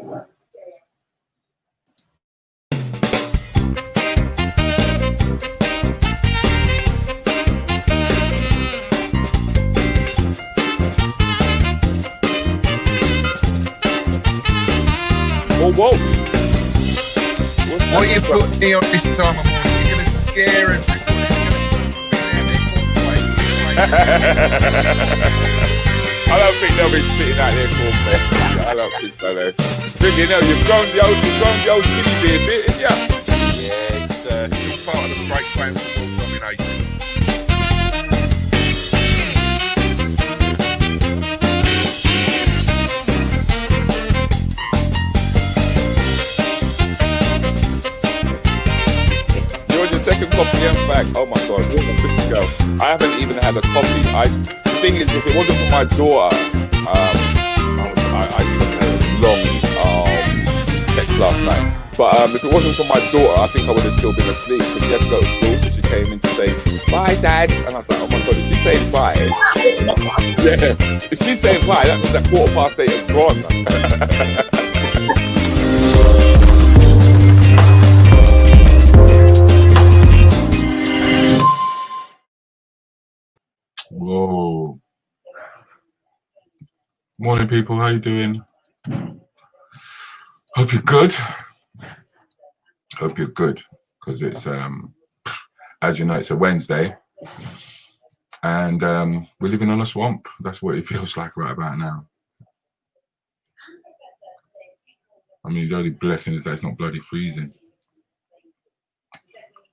Oh, whoa. What you put me on this time of morning? You're going to scare everybody. I don't think they'll be spitting out their cornflakes. I don't think so, though. But you know, you've grown the old skinny beer a bit, haven't you? Yeah, it's part of the break time football domination. Second coffee and back. Oh my god, listen, girl. I haven't even had a coffee. The thing is, if it wasn't for my daughter, I took a long text last night. But if it wasn't for my daughter, I think I would have still been asleep because she had to go to school. So she came in to say bye, Dad, and I was like, oh my god, if she's saying bye, yeah, if she's saying bye, that means that 8:15 is gone. Whoa. Morning, people. How you doing? Hope you're good. Hope you're good, because it's as you know, it's a Wednesday, and we're living on a swamp. That's what it feels like right about now. I mean, the only blessing is that it's not bloody freezing,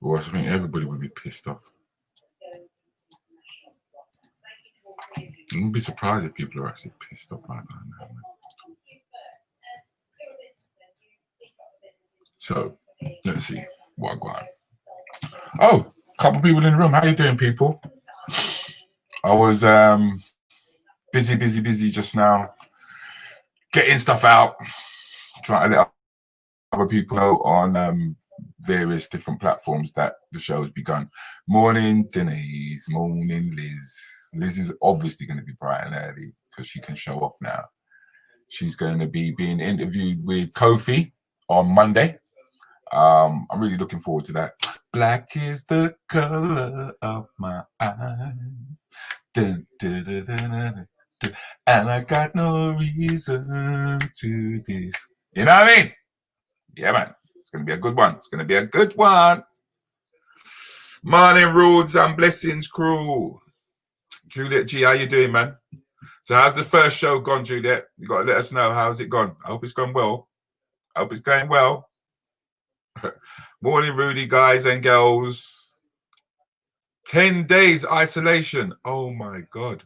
or else I think everybody would be pissed off. I wouldn't be surprised if people are actually pissed off right now. So, let's see what I got. Oh, a couple of people in the room. How you doing, people? I was busy just now, getting stuff out, trying to let other people know on various different platforms that the show's begun. Morning, Denise. Morning, Liz. Liz is obviously going to be bright and early because she can show off now. She's going to be being interviewed with Kofi on Monday. I'm really looking forward to that. Black is the color of my eyes. Dun, dun, dun, dun, dun, dun. And I got no reason to this. You know what I mean? Yeah, man. It's going to be a good one. It's going to be a good one. Morning, Rudes and Blessings crew. Juliet G, how you doing, man? So how's the first show gone, Juliet? You got to let us know. How's it gone? I hope it's gone well. I hope it's going well. Morning, Rudy, guys and girls. 10 days isolation. Oh, my God.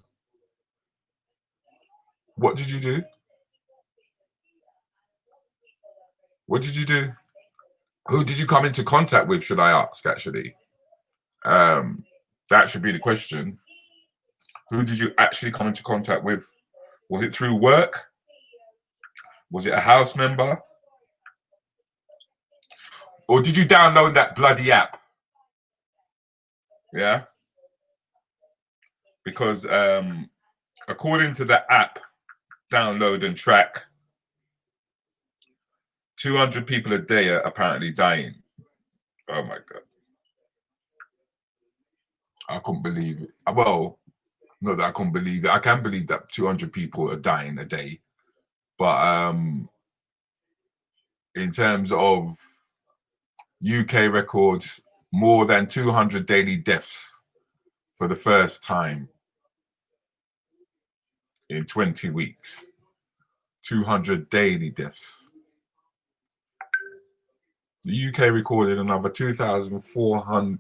What did you do? What did you do? Who did you come into contact with, should I ask, actually? That should be the question. Who did you actually come into contact with? Was it through work? Was it a house member? Or did you download that bloody app? Yeah? Because according to the app, download and track, 200 people a day are apparently dying. Oh my God. I couldn't believe it. Well, not that I couldn't believe it. I can believe that 200 people are dying a day. But in terms of UK records, more than 200 daily deaths for the first time in 20 weeks. 200 daily deaths. The UK recorded another 2,041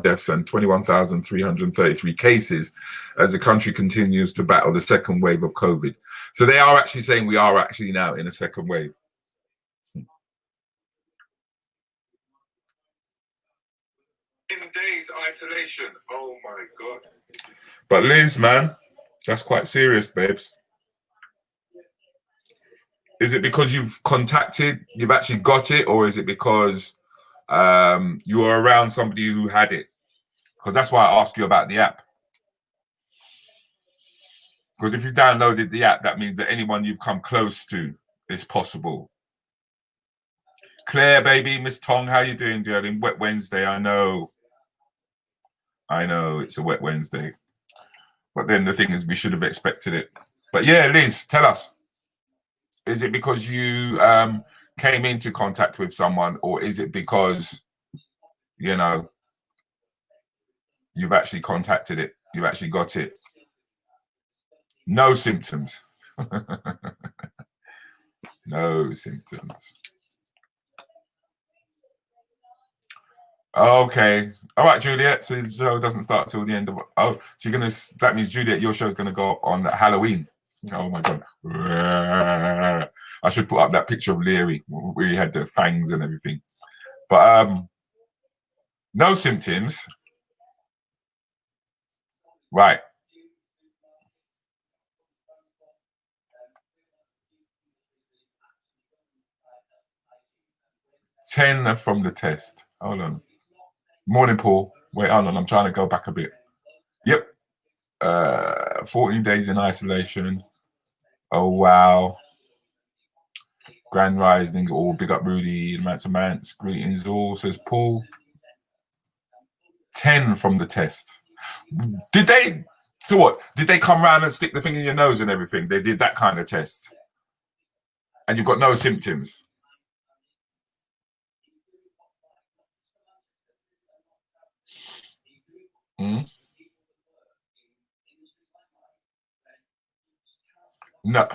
deaths and 21,333 cases as the country continues to battle the second wave of COVID. So they are actually saying we are actually now in a second wave. 10 days isolation. Oh my God. But Liz, man, that's quite serious, babes. Is it because you've actually got it, or is it because you were around somebody who had it? Because that's why I asked you about the app. Because if you downloaded the app, that means that anyone you've come close to It's possible. Claire, baby, Miss Tong, how you doing, darling? Wet Wednesday, I know. It's a wet Wednesday. But then the thing is, we should have expected it. But yeah, Liz, tell us. Is it because you came into contact with someone, or is it because, you know, you've actually contacted it? You've actually got it? No symptoms. No symptoms. Okay. All right, Juliet. So the show doesn't start till the end of. Oh, so you're gonna. That means Juliet, your show's gonna go on Halloween. Oh my god. I should put up that picture of Leary where he had the fangs and everything. But no symptoms. Right. Ten from the test. Hold on. Morning, Paul. Wait, hold on. I'm trying to go back a bit. Yep. 14 days in isolation. Oh, wow. Grand Rising. All big up Rudi. Bants. Greetings all, says Paul. 10 from the test. Did they? So what? Did they come round and stick the thing in your nose and everything? They did that kind of test. And you've got no symptoms. No,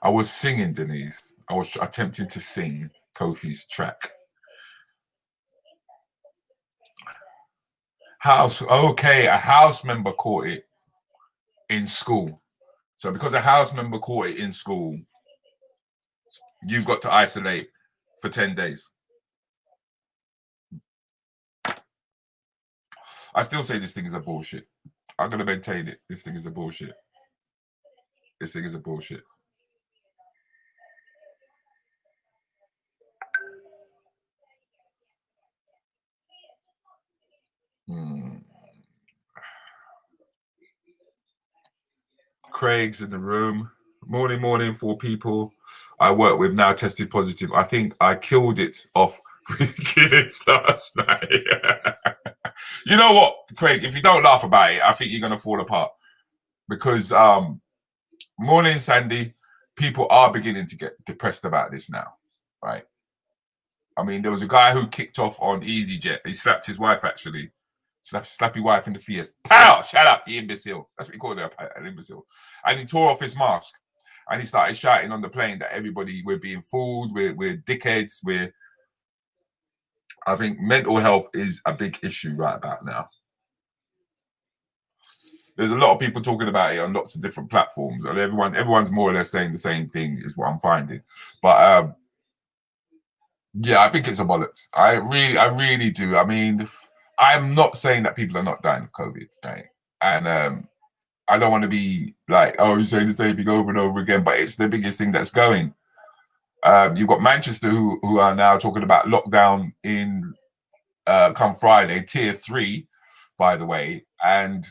I was singing, Denise. I was attempting to sing Kofi's track. Okay, a house member caught it in school. So because a house member caught it in school, you've got to isolate for 10 days. I still say this thing is a bullshit. I'm going to maintain it. This thing is a bullshit. This thing is a bullshit. Craig's in the room. Morning, 4 people I work with now tested positive. I think I killed it off with Guinness last night. You know what, Craig? If you don't laugh about it, I think you're going to fall apart. Because, morning, Sandy, people are beginning to get depressed about this now, right? I mean, there was a guy who kicked off on EasyJet. He slapped his wife, actually. Slap your wife in the face. Pow! Shut up, you imbecile. That's what he called her, an imbecile. And he tore off his mask. And he started shouting on the plane that everybody, we're being fooled, we're dickheads, I think mental health is a big issue right about now. There's a lot of people talking about it on lots of different platforms. And everyone's more or less saying the same thing, is what I'm finding. But yeah, I think it's a bollocks. I really do. I mean, I'm not saying that people are not dying of COVID, right? And I don't want to be like, oh, you're saying the same thing over and over again, but it's the biggest thing that's going. You've got Manchester who are now talking about lockdown in come Friday, tier 3, by the way, and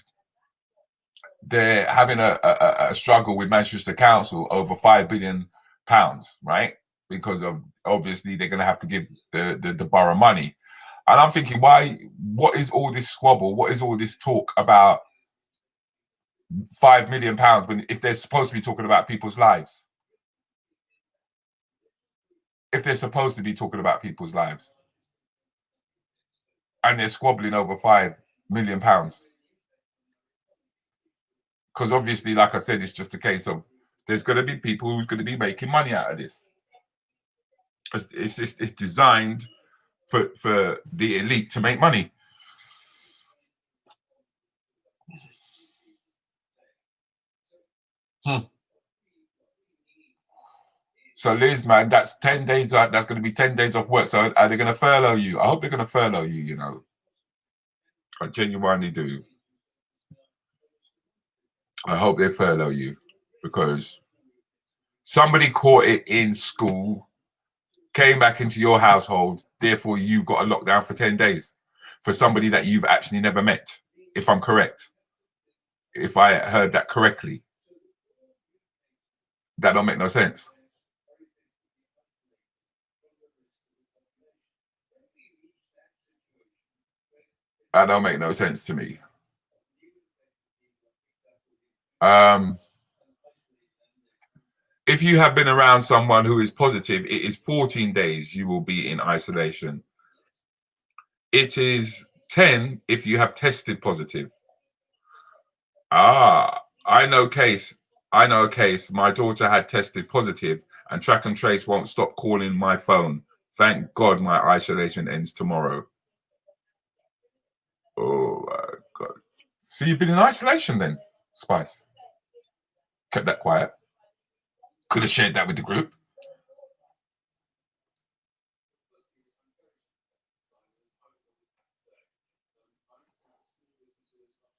they're having a struggle with Manchester Council over £5 billion, right? Because of obviously they're going to have to give the borough money. And I'm thinking, what is all this squabble? What is all this talk about £5 million if they're supposed to be talking about people's lives? If they're supposed to be talking about people's lives. And they're squabbling over £5 million. Because obviously, like I said, it's just a case of there's going to be people who's going to be making money out of this. It's designed for the elite to make money. So Liz, man, that's 10 days. That's going to be 10 days off work. So are they going to furlough you? I hope they're going to furlough you. You know, I genuinely do. I hope they furlough you because somebody caught it in school, came back into your household. Therefore, you've got a lockdown for 10 days for somebody that you've actually never met. If I'm correct, if I heard that correctly, that don't make no sense. That don't make no sense to me. If you have been around someone who is positive, it is 14 days you will be in isolation. It is 10 if you have tested positive. I know a case. My daughter had tested positive, and track and trace won't stop calling my phone. Thank God my isolation ends tomorrow. Oh my God. So you've been in isolation then, Spice? Kept that quiet. Could have shared that with the group.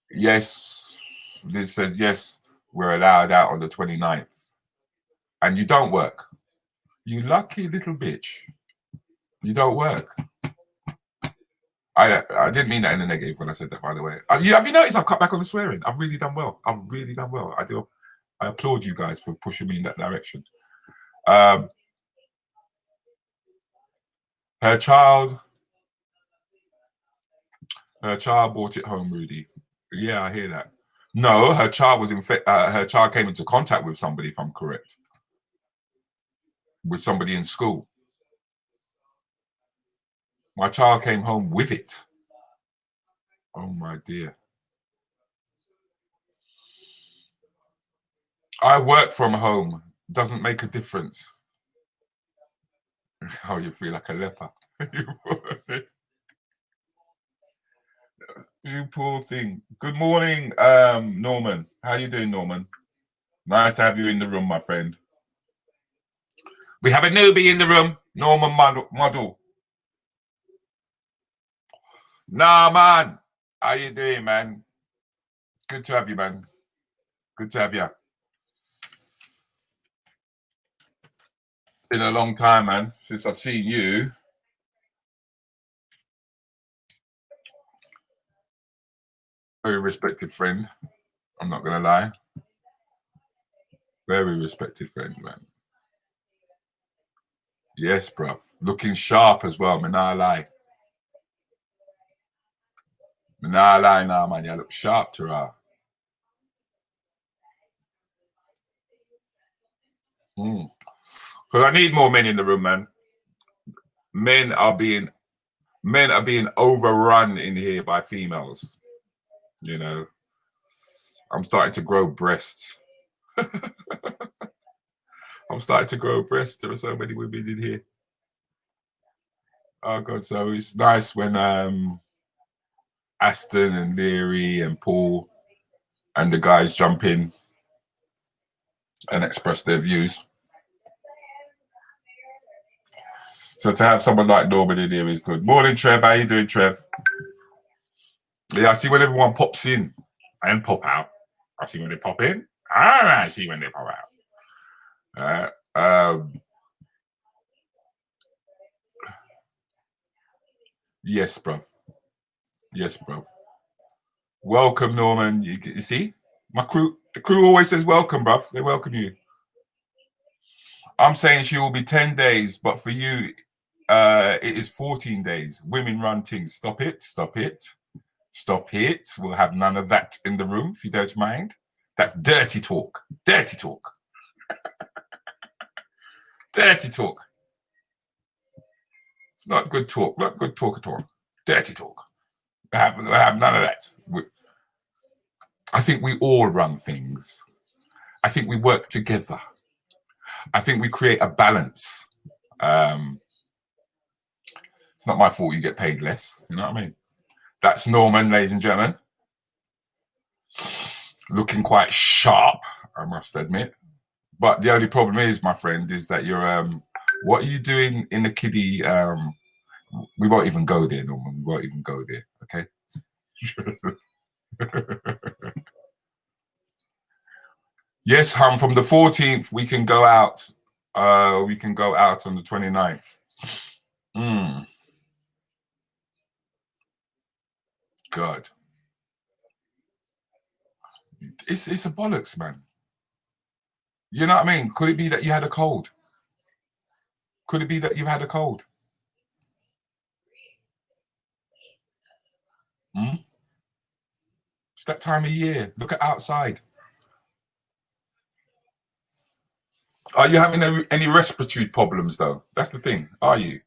Yes, Liz says yes, we're allowed out on the 29th. And you don't work. You lucky little bitch. You don't work. I didn't mean that in a negative when I said that, by the way. Have you noticed I've cut back on the swearing? I've really done well. I applaud you guys for pushing me in that direction. Her child brought it home, Rudi. Yeah, I hear that. No, her child was her child came into contact with somebody, if I'm correct. With somebody in school. My child came home with it. Oh my dear. I work from home. Doesn't make a difference. Oh, you feel like a leper. You poor thing. Good morning, Norman. How you doing, Norman? Nice to have you in the room, my friend. We have a newbie in the room, Norman Model. Nah, man. How you doing, man? Good to have you, man. Good to have you. Been a long time, man, since I've seen you. Very respected friend. I'm not gonna lie. Very respected friend, man. Yes, bruv. Looking sharp as well, man. Nah lie. Nah lie, nah, man. You look sharp to her. Because I need more men in the room, man. Men are being overrun in here by females. You know, I'm starting to grow breasts. I'm starting to grow breasts. There are so many women in here. Oh God, so it's nice when Aston and Leary and Paul and the guys jump in and express their views. So to have someone like Norman in here is good. Morning, Trev. How you doing, Trev? Yeah, I see when everyone pops in and pop out. I see when they pop in. I see when they pop out. Yes, bro. Yes, bro. Welcome, Norman. You see, my crew. The crew always says welcome, bro. They welcome you. I'm saying she will be 10 days, but for you, it is 14 days. Women run things. Stop it. Stop it. Stop it. We'll have none of that in the room, if you don't mind. That's dirty talk. Dirty talk. Dirty talk. It's not good talk. Not good talk at all. Dirty talk. We'll have none of that. I think we all run things. I think we work together. I think we create a balance. It's not my fault you get paid less. You know what I mean? That's Norman, ladies and gentlemen. Looking quite sharp, I must admit. But the only problem is, my friend, is that you're what are you doing in the kiddie? We won't even go there, Norman. We won't even go there, okay? Yes, hum, from the 14th, we can go out. We can go out on the 29th. God. It's a bollocks, man. You know what I mean? Could it be that you had a cold? Could it be that you've had a cold? It's that time of year. Look at outside. Are you having any respiratory problems though? That's the thing. Are you?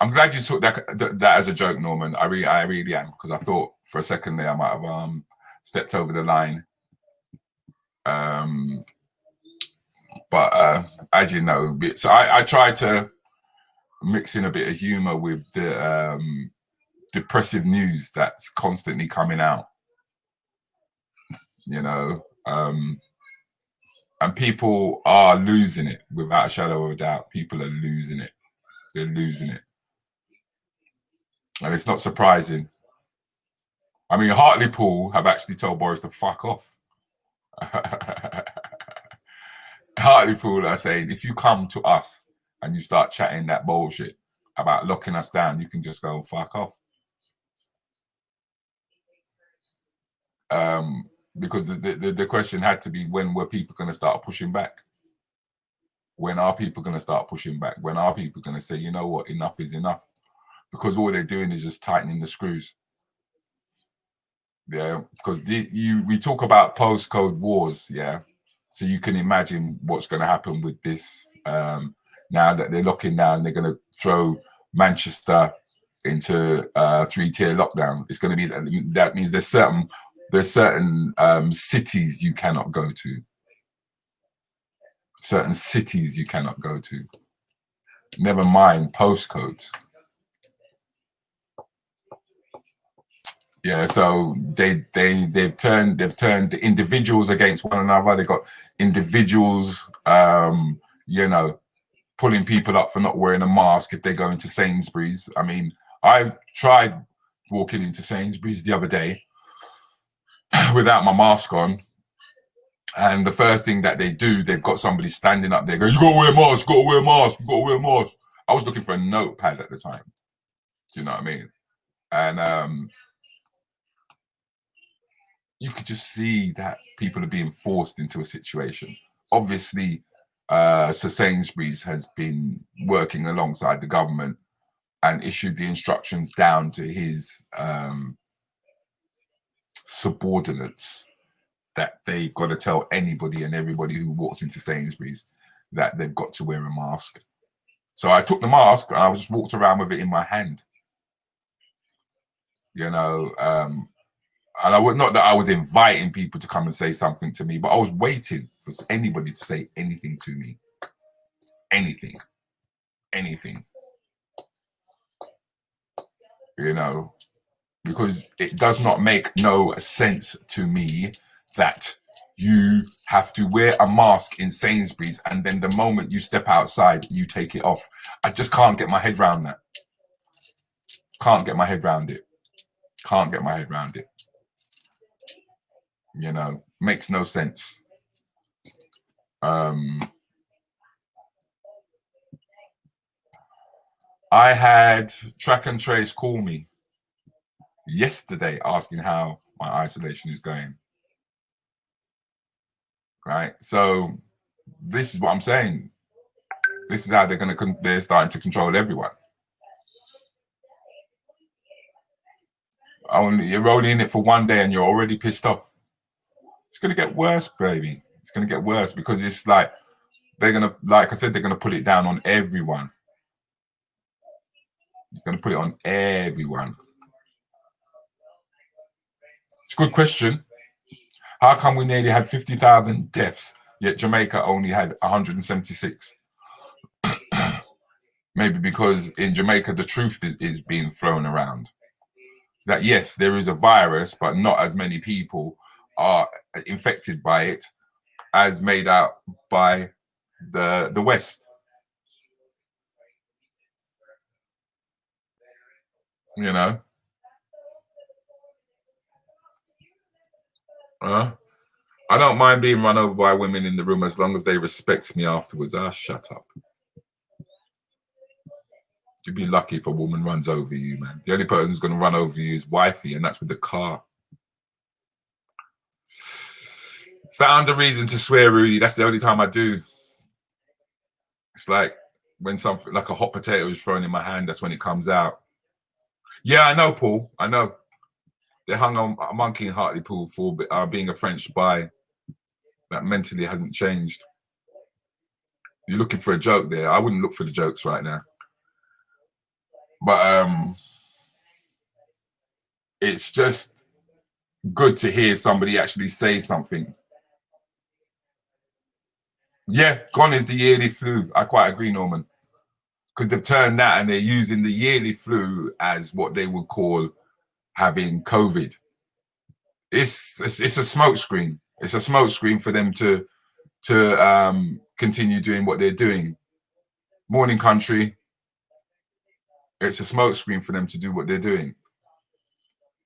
I'm glad you took that as a joke, Norman. I really am, because I thought for a second there I might have stepped over the line. But as you know, so I try to mix in a bit of humor with the depressive news that's constantly coming out. You know, and people are losing it without a shadow of a doubt. People are losing it. They're losing it. And it's not surprising. I mean, Hartlepool have actually told Boris to fuck off. Hartlepool are saying, if you come to us and you start chatting that bullshit about locking us down, you can just go and fuck off. Because the question had to be, when were people going to start pushing back? When are people going to start pushing back? When are people going to say, you know what, enough is enough? Because all they're doing is just tightening the screws. Yeah, because we talk about postcode wars, yeah. So you can imagine what's going to happen with this. Now that they're locking down, they're going to throw Manchester into 3-tier lockdown. It's going to be, that means there's certain cities you cannot go to. Certain cities you cannot go to. Never mind postcodes. Yeah, so they've turned the individuals against one another. They've got individuals, you know, pulling people up for not wearing a mask if they go into Sainsbury's. I mean, I tried walking into Sainsbury's the other day without my mask on, and the first thing that they do, they've got somebody standing up there going, "You gotta wear a mask, you gotta wear a mask, you gotta wear a mask." I was looking for a notepad at the time. Do you know what I mean? And you could just see that people are being forced into a situation. Obviously, Sir Sainsbury's has been working alongside the government and issued the instructions down to his subordinates that they've got to tell anybody and everybody who walks into Sainsbury's that they've got to wear a mask. So I took the mask and I just walked around with it in my hand. You know, and I would, not that I was inviting people to come and say something to me, but I was waiting for anybody to say anything to me. Anything. You know, because it does not make no sense to me that you have to wear a mask in Sainsbury's and then the moment you step outside, you take it off. I just can't get my head around that. Can't get my head around it. You know, makes no sense. I had Track and Trace call me yesterday asking how my isolation is going. Right, so this is what I'm saying. This is how they're starting to control everyone. You're only in it for one day and you're already pissed off. It's gonna get worse, baby. It's gonna get worse because it's like they're gonna, like I said, they're gonna put it down on everyone. You're gonna put it on everyone. It's a good question. How come we nearly had 50,000 deaths, yet Jamaica only had 176? Maybe because in Jamaica, the truth is being thrown around. That yes, there is a virus, but not as many people are infected by it as made out by the West. You know? I don't mind being run over by women in the room as long as they respect me afterwards. Shut up. You'd be lucky if a woman runs over you, man. The only person who's going to run over you is wifey, and that's with the car. Found a reason to swear, Rudi. That's the only time I do. It's like when something like a hot potato is thrown in my hand, that's when it comes out. Yeah, I know, Paul. I know. They hung on a monkey in Hartlepool for being a French spy that mentally hasn't changed. You're looking for a joke there. I wouldn't look for the jokes right now. But it's just good to hear somebody actually say something. Yeah, gone is the yearly flu. I quite agree, Norman. Because they've turned that and they're using the yearly flu as what they would call having COVID. It's a smokescreen. It's a smokescreen for them to continue doing what they're doing. Morning country. It's a smokescreen for them to do what they're doing.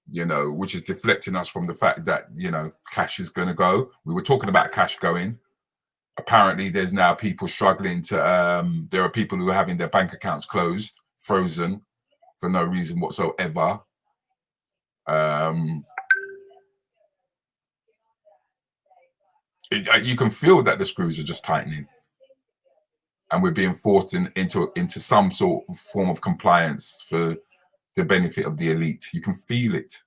You know, which is deflecting us from the fact that, you know, cash is going to go. We were talking about cash going. Apparently, there's now people struggling to, there are people who are having their bank accounts closed, frozen for no reason whatsoever. You can feel that the screws are just tightening. And we're being forced into some sort of form of compliance for the benefit of the elite. You can feel it.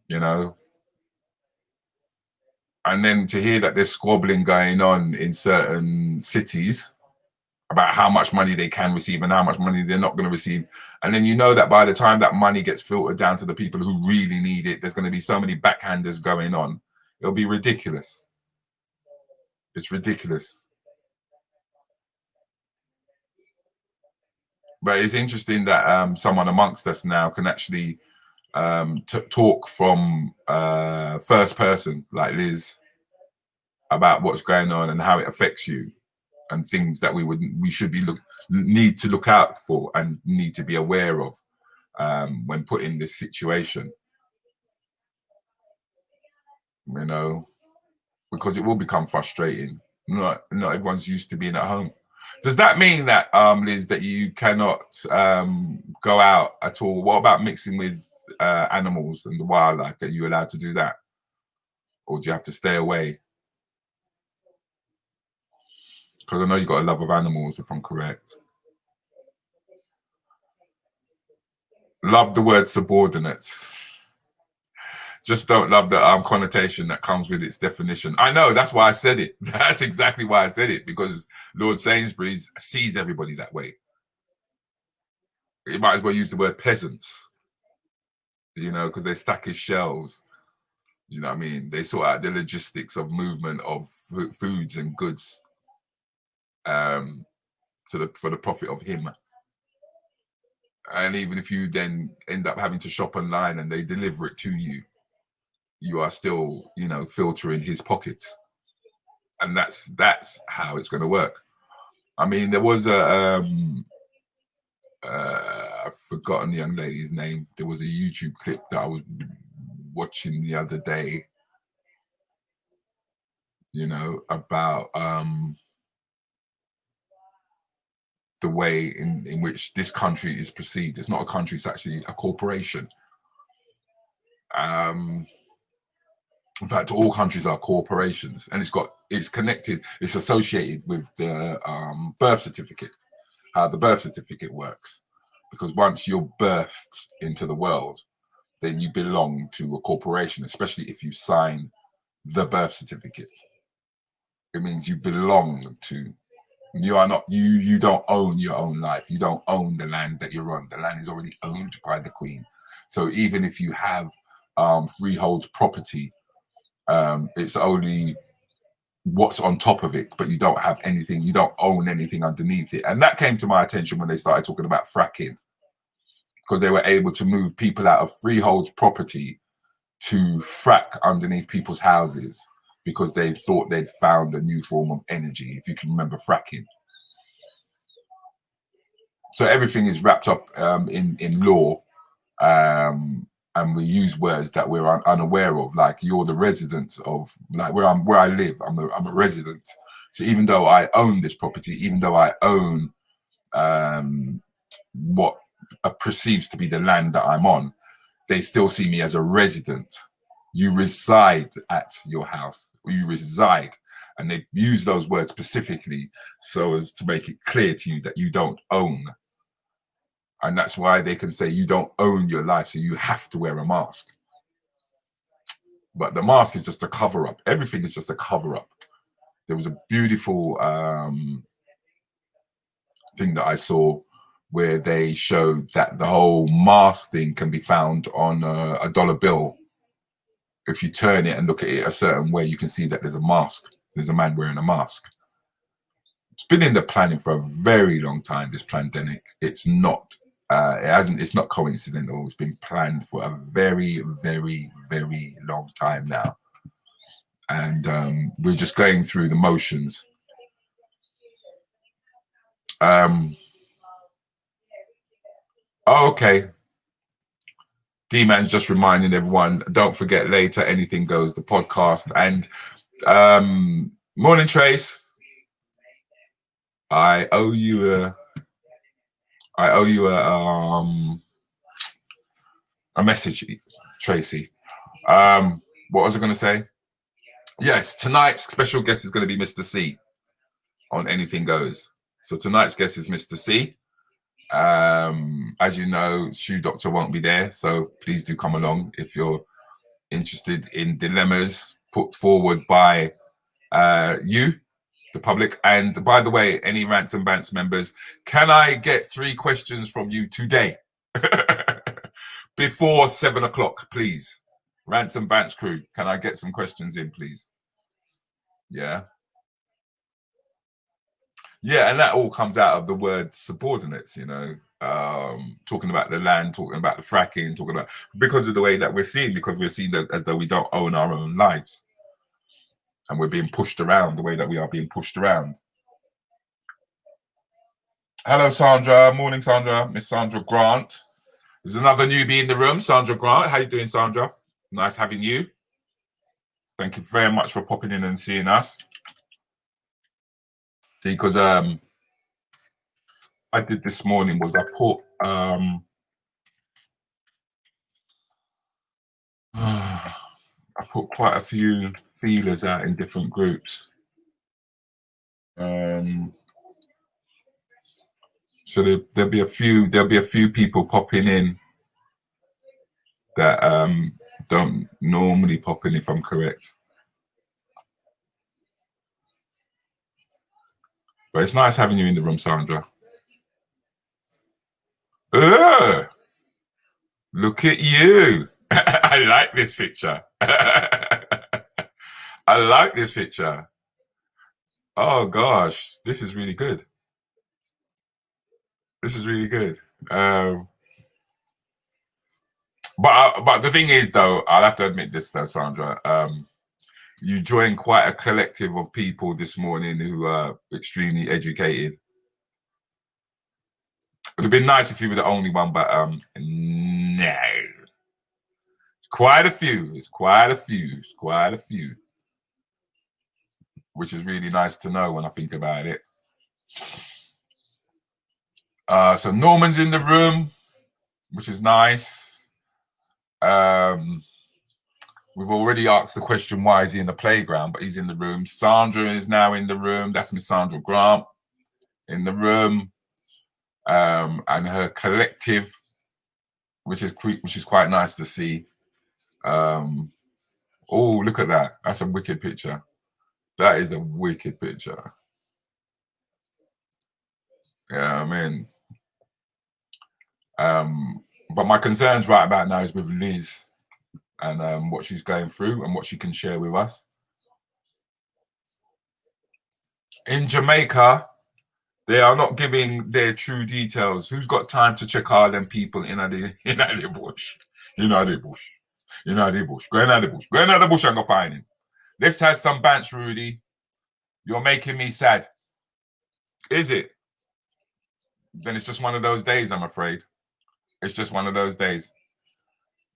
You know? And then to hear that there's squabbling going on in certain cities about how much money they can receive and how much money they're not going to receive. And then you know that by the time that money gets filtered down to the people who really need it, there's going to be so many backhanders going on. It'll be ridiculous. It's ridiculous. But it's interesting that someone amongst us now can actually talk from first person, like Liz, about what's going on and how it affects you, and things that we should be need to look out for and need to be aware of when put in this situation. You know, because it will become frustrating. Not everyone's used to being at home. Does that mean that, Liz, that you cannot go out at all? What about mixing with animals and the wildlife? Are you allowed to do that? Or do you have to stay away? Because I know you've got a love of animals, if I'm correct. Love the word subordinate. Just don't love the connotation that comes with its definition. I know, that's why I said it. That's exactly why I said it, because Lord Sainsbury's sees everybody that way. You might as well use the word peasants, you know, because they stack his shelves. You know what I mean? They sort out the logistics of movement of foods and goods for the profit of him. And even if you then end up having to shop online and they deliver it to you, you are still, you know, filtering his pockets. And that's how it's going to work. I mean, there was a I've forgotten the young lady's name. There was a YouTube clip that I was watching the other day, you know, about the way in which this country is perceived. It's not a country, it's actually a corporation. In fact, all countries are corporations, and it's connected, it's associated with the birth certificate, how the birth certificate works. Because once you're birthed into the world, then you belong to a corporation, especially if you sign the birth certificate. It means you belong to, you are not, you don't own your own life. You don't own the land that you're on. The land is already owned by the Queen. So even if you have freehold property, it's only what's on top of it, but you don't have anything, you don't own anything underneath it. And that came to my attention when they started talking about fracking, because they were able to move people out of freehold property to frack underneath people's houses because they thought they'd found a new form of energy, if you can remember fracking. So everything is wrapped up in law, and we use words that we're unaware of, like you're the resident of, like where I live, I'm a resident. So even though I own this property, even though I own what perceives to be the land that I'm on, they still see me as a resident. You reside at your house, or you reside, and they use those words specifically so as to make it clear to you that you don't own. And that's why they can say you don't own your life, so you have to wear a mask. But the mask is just a cover up. Everything is just a cover up. There was a beautiful thing that I saw where they showed that the whole mask thing can be found on a dollar bill. If you turn it and look at it a certain way, you can see that there's a mask. There's a man wearing a mask. It's been in the planning for a very long time, this pandemic. It's not coincidental. It's been planned for a very, very, very long time now. And we're just going through the motions. Okay. D-Man's just reminding everyone, don't forget later, Anything Goes, the podcast. And morning, Trace. I owe you a message, Tracy. What was I going to say? Yes, tonight's special guest is going to be Mr. C on Anything Goes. So tonight's guest is Mr. C. As you know, Shoe Doctor won't be there, so please do come along if you're interested in dilemmas put forward by you, the public. And by the way, any Rants and Bants members, can I get 3 questions from you today before 7 o'clock, please? Rants and Bants crew, can I get some questions in, please? Yeah. Yeah, and that all comes out of the word subordinates, you know, talking about the land, talking about the fracking, talking about, because of the way that we're seen, because we're seen as though we don't own our own lives. And we're being pushed around the way that we are being pushed around. Hello, Sandra. Morning, Sandra. Miss Sandra Grant. There's another newbie in the room, Sandra Grant. How you doing, Sandra? Nice having you. Thank you very much for popping in and seeing us. See, because I did this morning was I put I put quite a few feelers out in different groups. So there'll be a few people popping in that don't normally pop in, if I'm correct. But it's nice having you in the room, Sandra. Look at you. I like this picture. I like this picture. Oh gosh, this is really good. This is really good. But the thing is, though, I'll have to admit this, though, Sandra. You joined quite a collective of people this morning who are extremely educated. It would have been nice if you were the only one, but no. It's quite a few. It's quite a few. It's quite a few. Which is really nice to know when I think about it. So Norman's in the room, which is nice. We've already asked the question, why is he in the playground? But he's in the room. Sandra is now in the room. That's Miss Sandra Grant in the room. And her collective, which is quite nice to see. Oh, look at that. That's a wicked picture. That is a wicked picture. Yeah, I mean, but my concerns right about now is with Liz and what she's going through and what she can share with us. In Jamaica, they are not giving their true details. Who's got time to check all them people in the bush? In the bush. In the bush. Go in the bush. Go in the bush and go find him. Let's have some bants, Rudy. You're making me sad. Is it? Then it's just one of those days, I'm afraid. It's just one of those days.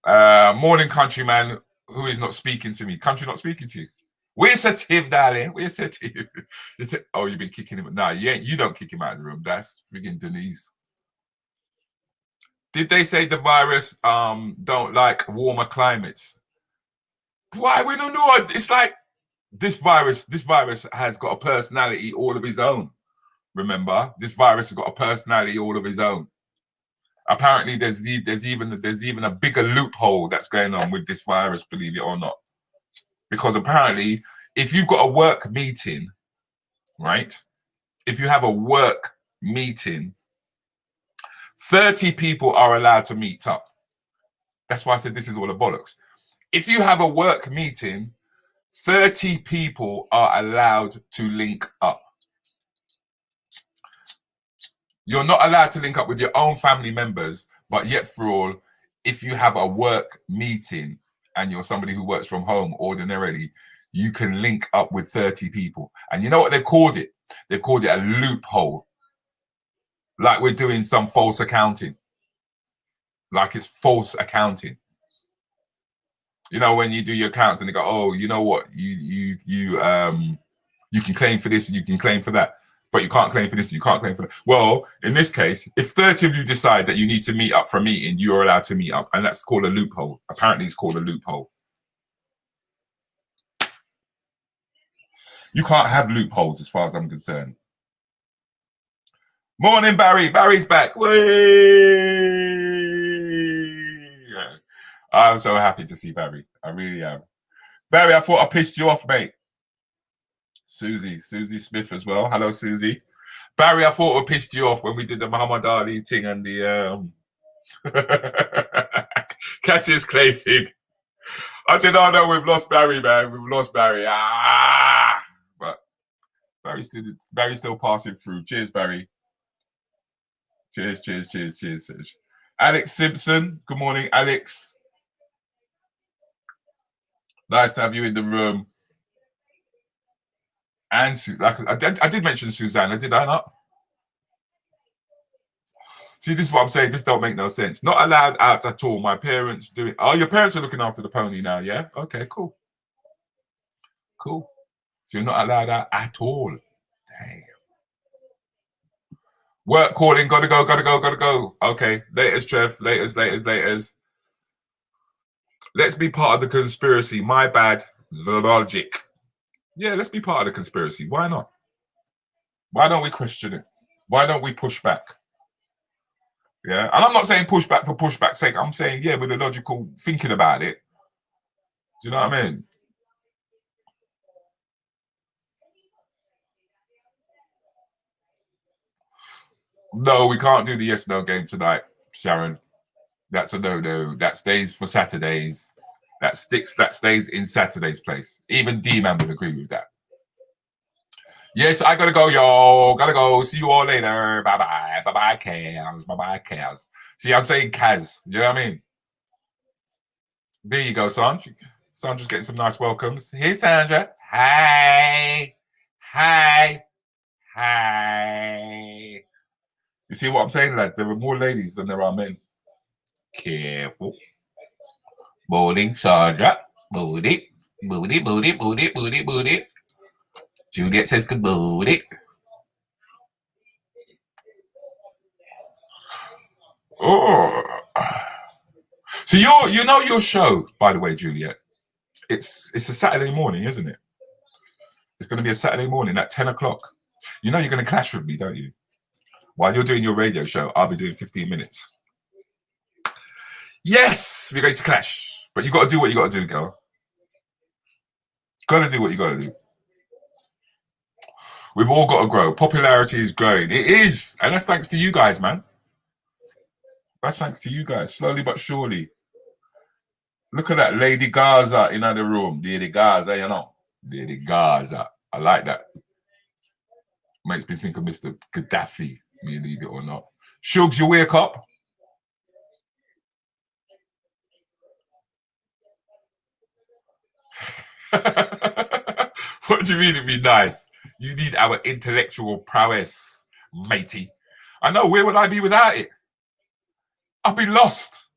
Morning, countryman, who is not speaking to me. Country not speaking to you. Where's the Tim, darling? Where's the Tim? Oh, you've been kicking him. Nah, you don't kick him out of the room. That's friggin' Denise. Did they say the virus don't like warmer climates? Why? We don't know. It's like this virus has got a personality all of his own. Remember, this virus has got a personality all of his own. Apparently, there's even a bigger loophole that's going on with this virus, believe it or not. Because apparently, if you've got a work meeting, right? If you have a work meeting, 30 people are allowed to meet up. That's why I said this is all a bollocks. If you have a work meeting, 30 people are allowed to link up. You're not allowed to link up with your own family members, but yet for all, if you have a work meeting and you're somebody who works from home ordinarily, you can link up with 30 people. And you know what they've called it? They've called it a loophole. Like we're doing some false accounting. Like it's false accounting. You know, when you do your accounts and they go, oh, you know what? You can claim for this and you can claim for that. But you can't claim for this, you can't claim for that. Well, in this case, if 30 of you decide that you need to meet up for a meeting, you're allowed to meet up. And that's called a loophole. Apparently, it's called a loophole. You can't have loopholes as far as I'm concerned. Morning, Barry. Barry's back. Whee! I'm so happy to see Barry. I really am. Barry, I thought I pissed you off, mate. Susie Smith as well. Hello, Susie. Barry, I thought I pissed you off when we did the Muhammad Ali thing and the Cassius Clay thing. I said, oh no, we've lost Barry, man. We've lost Barry. But Barry's still passing through. Cheers, Barry. Cheers. Alex Simpson. Good morning, Alex. Nice to have you in the room. And I did mention Susanna, did I not? See, this is what I'm saying. This don't make no sense. Not allowed out at all. My parents doing. Oh, your parents are looking after the pony now, yeah? Okay, cool. So you're not allowed out at all. Damn. Work calling. Gotta go. Okay. Laters, Trev. Laters. Let's be part of the conspiracy. My bad. The logic. Yeah, let's be part of the conspiracy. Why not? Why don't we question it? Why don't we push back? Yeah, and I'm not saying pushback for pushback's sake. I'm saying, yeah, with a logical thinking about it. Do you know what I mean? No, we can't do the yes/no game tonight, Sharon. That's a no-no. That stays for Saturdays. That stays in Saturday's place. Even D-Man would agree with that. Yes, I gotta go, y'all. Gotta go. See you all later. Bye-bye. Bye-bye, Kaz. Bye-bye, Kaz. See, I'm saying Kaz. You know what I mean? There you go, Sanj. Sandra's getting some nice welcomes. Hey, Sandra. Hi. You see what I'm saying, lad? There are more ladies than there are men. Careful. Booty, Sandra. Booty. Juliet says good booty. Oh. So you know your show, by the way, Juliet. It's a Saturday morning, isn't it? It's going to be a Saturday morning at 10 o'clock. You know you're going to clash with me, don't you? While you're doing your radio show, I'll be doing 15 minutes. Yes, we're going to clash. But you got to do what you got to do, girl. Got to do what you got to do. We've all got to grow. Popularity is growing. It is. And that's thanks to you guys, man. That's thanks to you guys. Slowly but surely. Look at that. Lady Gaza in the room. Lady Gaza, you know. Lady Gaza. I like that. Makes me think of Mr. Gaddafi, me believe it or not. Shugs, you wake up? What do you mean it'd be nice? You need our intellectual prowess, matey. I know, where would I be without it? I'd be lost.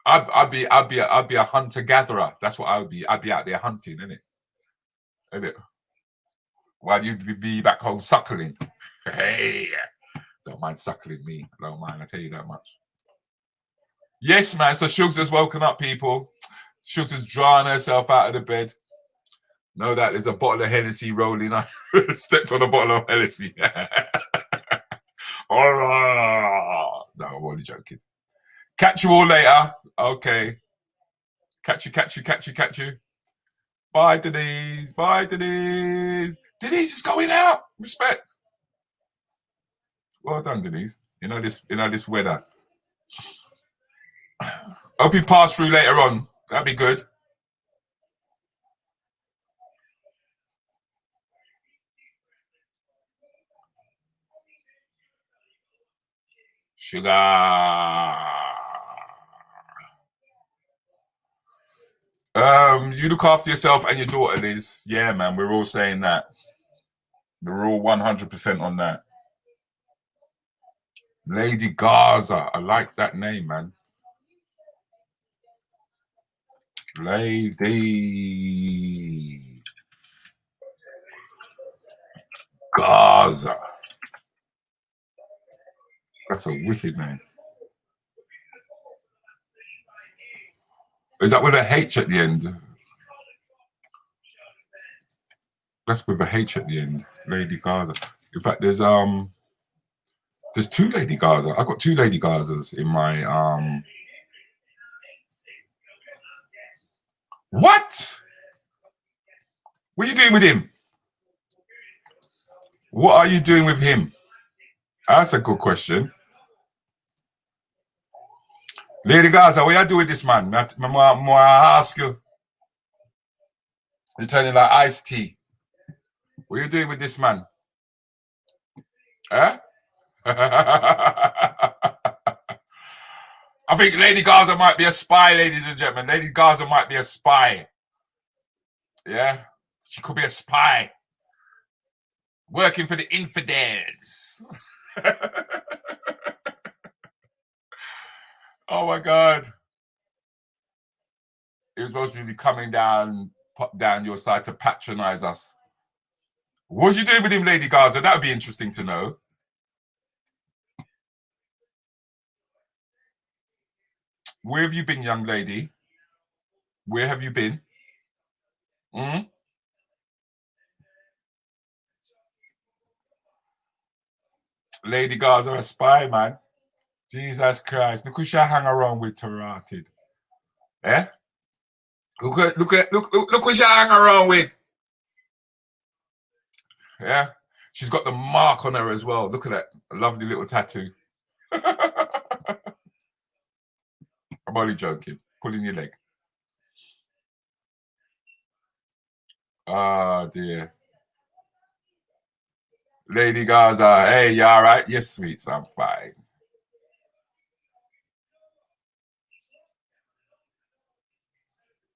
I'd be a hunter-gatherer. That's what I would be. I'd be out there hunting, innit? While you'd be back home suckling. Hey, don't mind suckling me. Don't mind, I tell you that much. Yes, man. So Shugs has woken up, people. Shugs has drawn herself out of the bed. Know that there's a bottle of Hennessy rolling. I stepped on a bottle of Hennessy. No, I'm only joking. Catch you all later. Okay. Catch you. Bye, Denise. Bye, Denise. Denise is going out. Respect. Well done, Denise. You know this weather. Hope you pass through later on. That'd be good. Sugar. You look after yourself and your daughter, Liz. Yeah, man, we're all saying that. We're all 100% on that. Lady Gaza. I like that name, man. Lady Gaza. That's a wicked name. Is that with a H at the end? That's with a H at the end. Lady Gaza. In fact, there's two Lady Gaza. I've got two Lady Gazas in my What? What are you doing with him? What are you doing with him? That's a good question. Lady Gaza, what you do with this man? I ask you. You're turning like iced tea. What are you doing with this man? Huh? I think Lady Gaza might be a spy, ladies and gentlemen. Lady Gaza might be a spy. Yeah? She could be a spy. Working for the infidels. Oh my God. He was supposed to be coming down your side to patronize us. What you doing with him, Lady Gaza? That would be interesting to know. Where have you been, young lady? Where have you been? Lady Gaza, a spy, man. Jesus Christ. Look who she hang around with, Tarated. Eh? Look who she hang around with. Yeah? She's got the mark on her as well. Look at that. A lovely little tattoo. I'm only joking. Pulling your leg. Oh, dear. Lady Gaza, hey, you all right? Yes, sweets, I'm fine.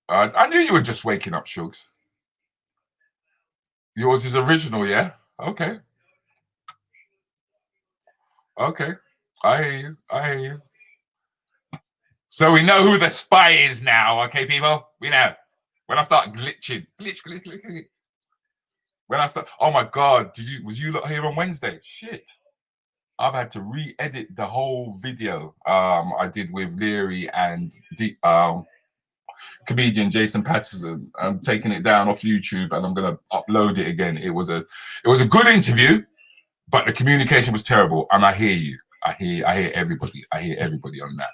I knew you were just waking up, Shugs. Yours is original, yeah? Okay. Okay. I hear you. So we know who the spy is now, okay, people? We know. When I start glitching, glitch. When I start, oh my God, was you lot here on Wednesday? Shit. I've had to re-edit the whole video I did with Leary and comedian Jason Patterson. I'm taking it down off YouTube and I'm gonna upload it again. It was a good interview, but the communication was terrible. And I hear you. I hear everybody. I hear everybody on that.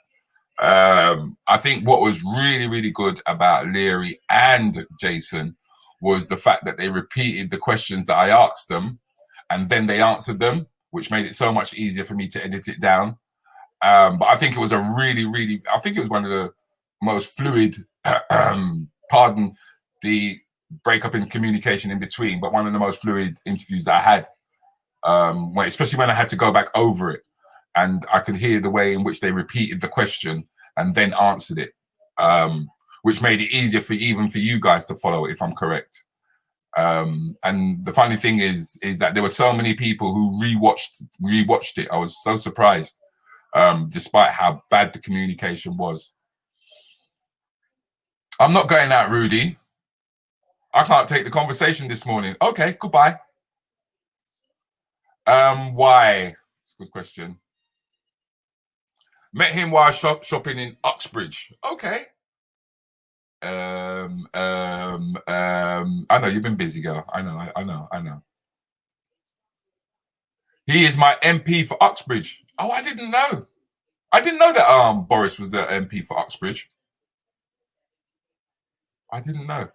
I think what was really, really good about Leary and Jason was the fact that they repeated the questions that I asked them and then they answered them, which made it so much easier for me to edit it down. But I think it was I think it was one of the most fluid, pardon the breakup in communication in between, but one of the most fluid interviews that I had, especially when I had to go back over it. And I could hear the way in which they repeated the question and then answered it, which made it easier for you guys to follow, if I'm correct. And the funny thing is that there were so many people who rewatched it. I was so surprised, despite how bad the communication was. I'm not going out, Rudy. I can't take the conversation this morning. Okay, goodbye. Why? It's a good question. Met him while shopping in Uxbridge. Okay. I know you've been busy, girl. I know. He is my MP for Uxbridge. Oh, I didn't know. I didn't know that Boris was the MP for Uxbridge. I didn't know.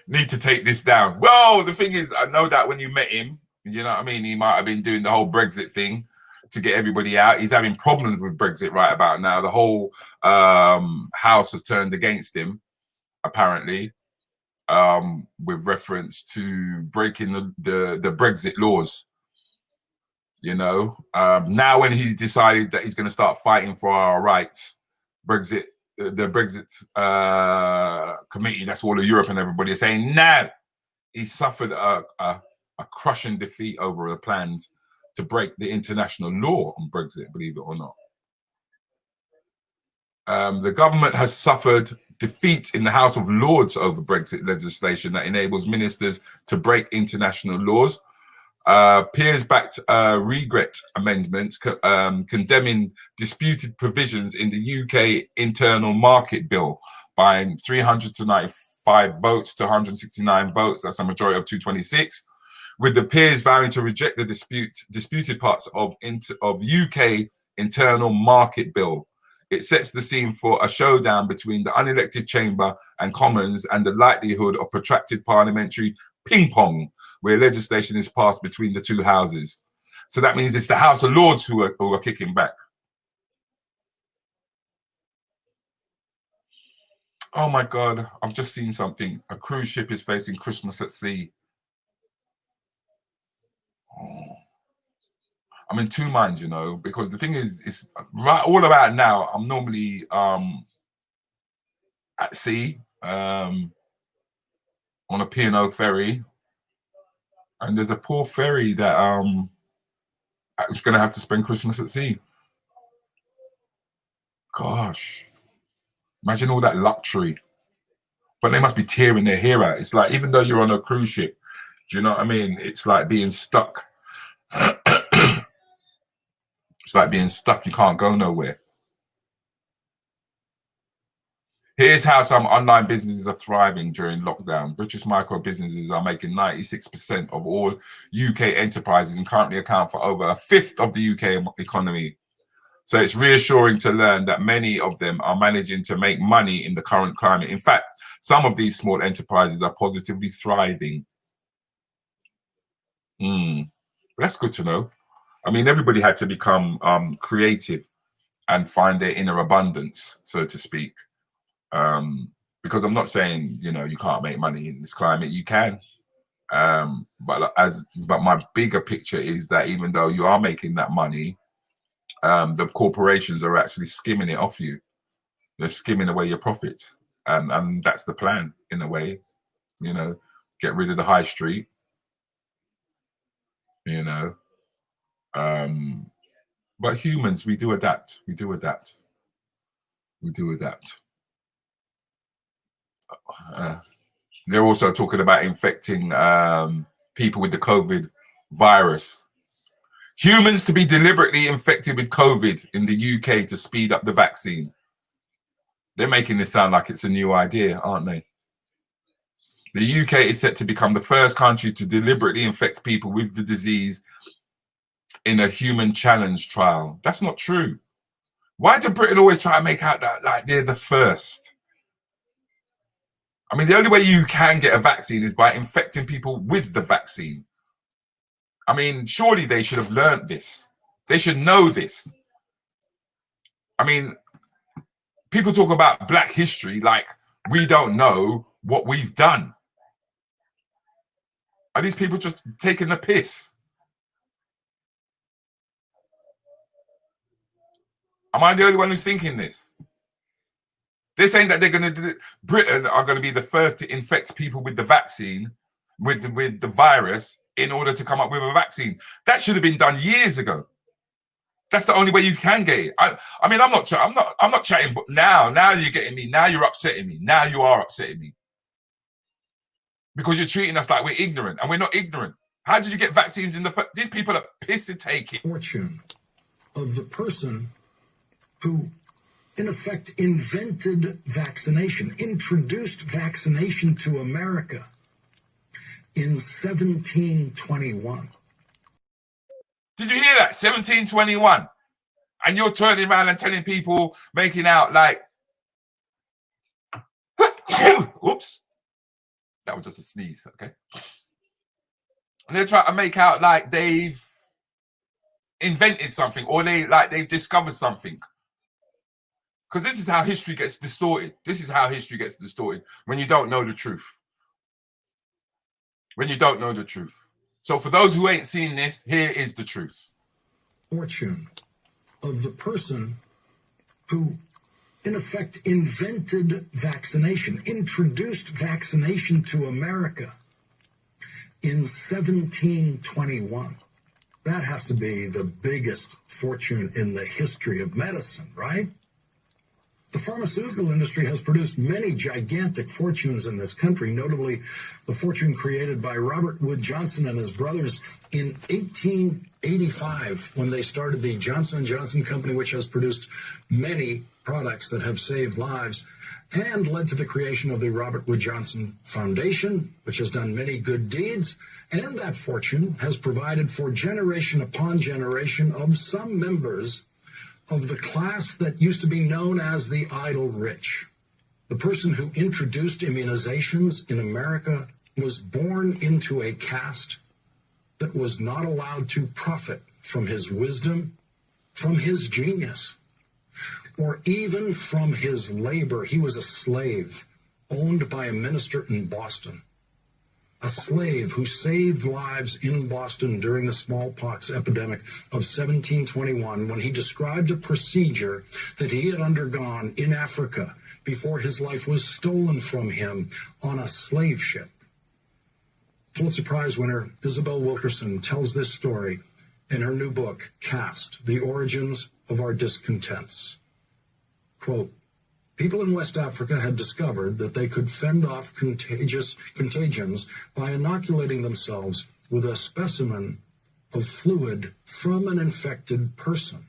Need to take this down. Well, the thing is, I know that when you met him, you know what I mean, he might have been doing the whole Brexit thing to get everybody out. He's having problems with Brexit right about now. The whole house has turned against him, apparently, with reference to breaking the Brexit laws. You know, now when he's decided that he's going to start fighting for our rights, the Brexit committee, that's all of Europe and everybody is saying, no, he suffered a crushing defeat over the plans to break the international law on Brexit, believe it or not. The government has suffered defeat in the House of Lords over Brexit legislation that enables ministers to break international laws. Peers backed regret amendments condemning disputed provisions in the UK internal market bill by 395 votes to 169 votes. That's a majority of 226. With the peers vowing to reject the disputed parts of UK internal market bill. It sets the scene for a showdown between the unelected Chamber and Commons and the likelihood of protracted parliamentary ping pong, where legislation is passed between the two houses. So that means it's the House of Lords who are kicking back. Oh my God, I've just seen something. A cruise ship is facing Christmas at sea. Oh. I'm in two minds, you know, because the thing is, it's right all about now. I'm normally at sea on a P&O ferry, and there's a poor ferry that is going to have to spend Christmas at sea. Gosh, imagine all that luxury, but they must be tearing their hair out. It's like, even though you're on a cruise ship, do you know what I mean? It's like being stuck. It's like being stuck. You can't go nowhere. Here's how some online businesses are thriving during lockdown. British micro businesses are making 96% of all UK enterprises and currently account for over a fifth of the UK economy. So it's reassuring to learn that many of them are managing to make money in the current climate. In fact, some of these small enterprises are positively thriving. That's good to know. I mean, everybody had to become creative and find their inner abundance, so to speak. Because I'm not saying, you know, you can't make money in this climate. You can. But my bigger picture is that even though you are making that money, the corporations are actually skimming it off you. They're skimming away your profits. And that's the plan, in a way. You know, get rid of the high street. You know. But humans, we do adapt. We do adapt. We do adapt. They're also talking about infecting people with the COVID virus. Humans to be deliberately infected with COVID in the UK to speed up the vaccine. They're making this sound like it's a new idea, aren't they? The UK is set to become the first country to deliberately infect people with the disease in a human challenge trial. That's not true. Why do Britain always try to make out that like they're the first? I mean, the only way you can get a vaccine is by infecting people with the vaccine. I mean, surely they should have learned this. They should know this. I mean, people talk about Black history like we don't know what we've done. Are these people just taking the piss? Am I the only one who's thinking this? They're saying that they're going to Britain are going to be the first to infect people with the vaccine, with the virus, in order to come up with a vaccine. That should have been done years ago. That's the only way you can get it. I mean, I'm not chatting, but now you're getting me. Now you're upsetting me. Now you are upsetting me because you're treating us like we're ignorant, and we're not ignorant. How did you get vaccines in the first? These people are pissing taking. Fortune of the person who, in effect, invented vaccination, introduced vaccination to America in 1721. Did you hear that? 1721. And you're turning around and telling people, making out like, oops, that was just a sneeze, okay? And they're trying to make out like they've invented something or they've discovered something. Because this is how history gets distorted. This is how history gets distorted when you don't know the truth. When you don't know the truth. So for those who ain't seen this, here is the truth. Fortune of the person who, in effect, invented vaccination, introduced vaccination to America in 1721. That has to be the biggest fortune in the history of medicine, right? The pharmaceutical industry has produced many gigantic fortunes in this country, notably the fortune created by Robert Wood Johnson and his brothers in 1885 when they started the Johnson & Johnson Company, which has produced many products that have saved lives and led to the creation of the Robert Wood Johnson Foundation, which has done many good deeds. And that fortune has provided for generation upon generation of some members of the class that used to be known as the idle rich. The person who introduced immunizations in America was born into a caste that was not allowed to profit from his wisdom, from his genius, or even from his labor. He was a slave owned by a minister in Boston. A slave who saved lives in Boston during the smallpox epidemic of 1721 when he described a procedure that he had undergone in Africa before his life was stolen from him on a slave ship. Pulitzer Prize winner Isabel Wilkerson tells this story in her new book, Caste: The Origins of Our Discontents. Quote, people in West Africa had discovered that they could fend off contagions by inoculating themselves with a specimen of fluid from an infected person.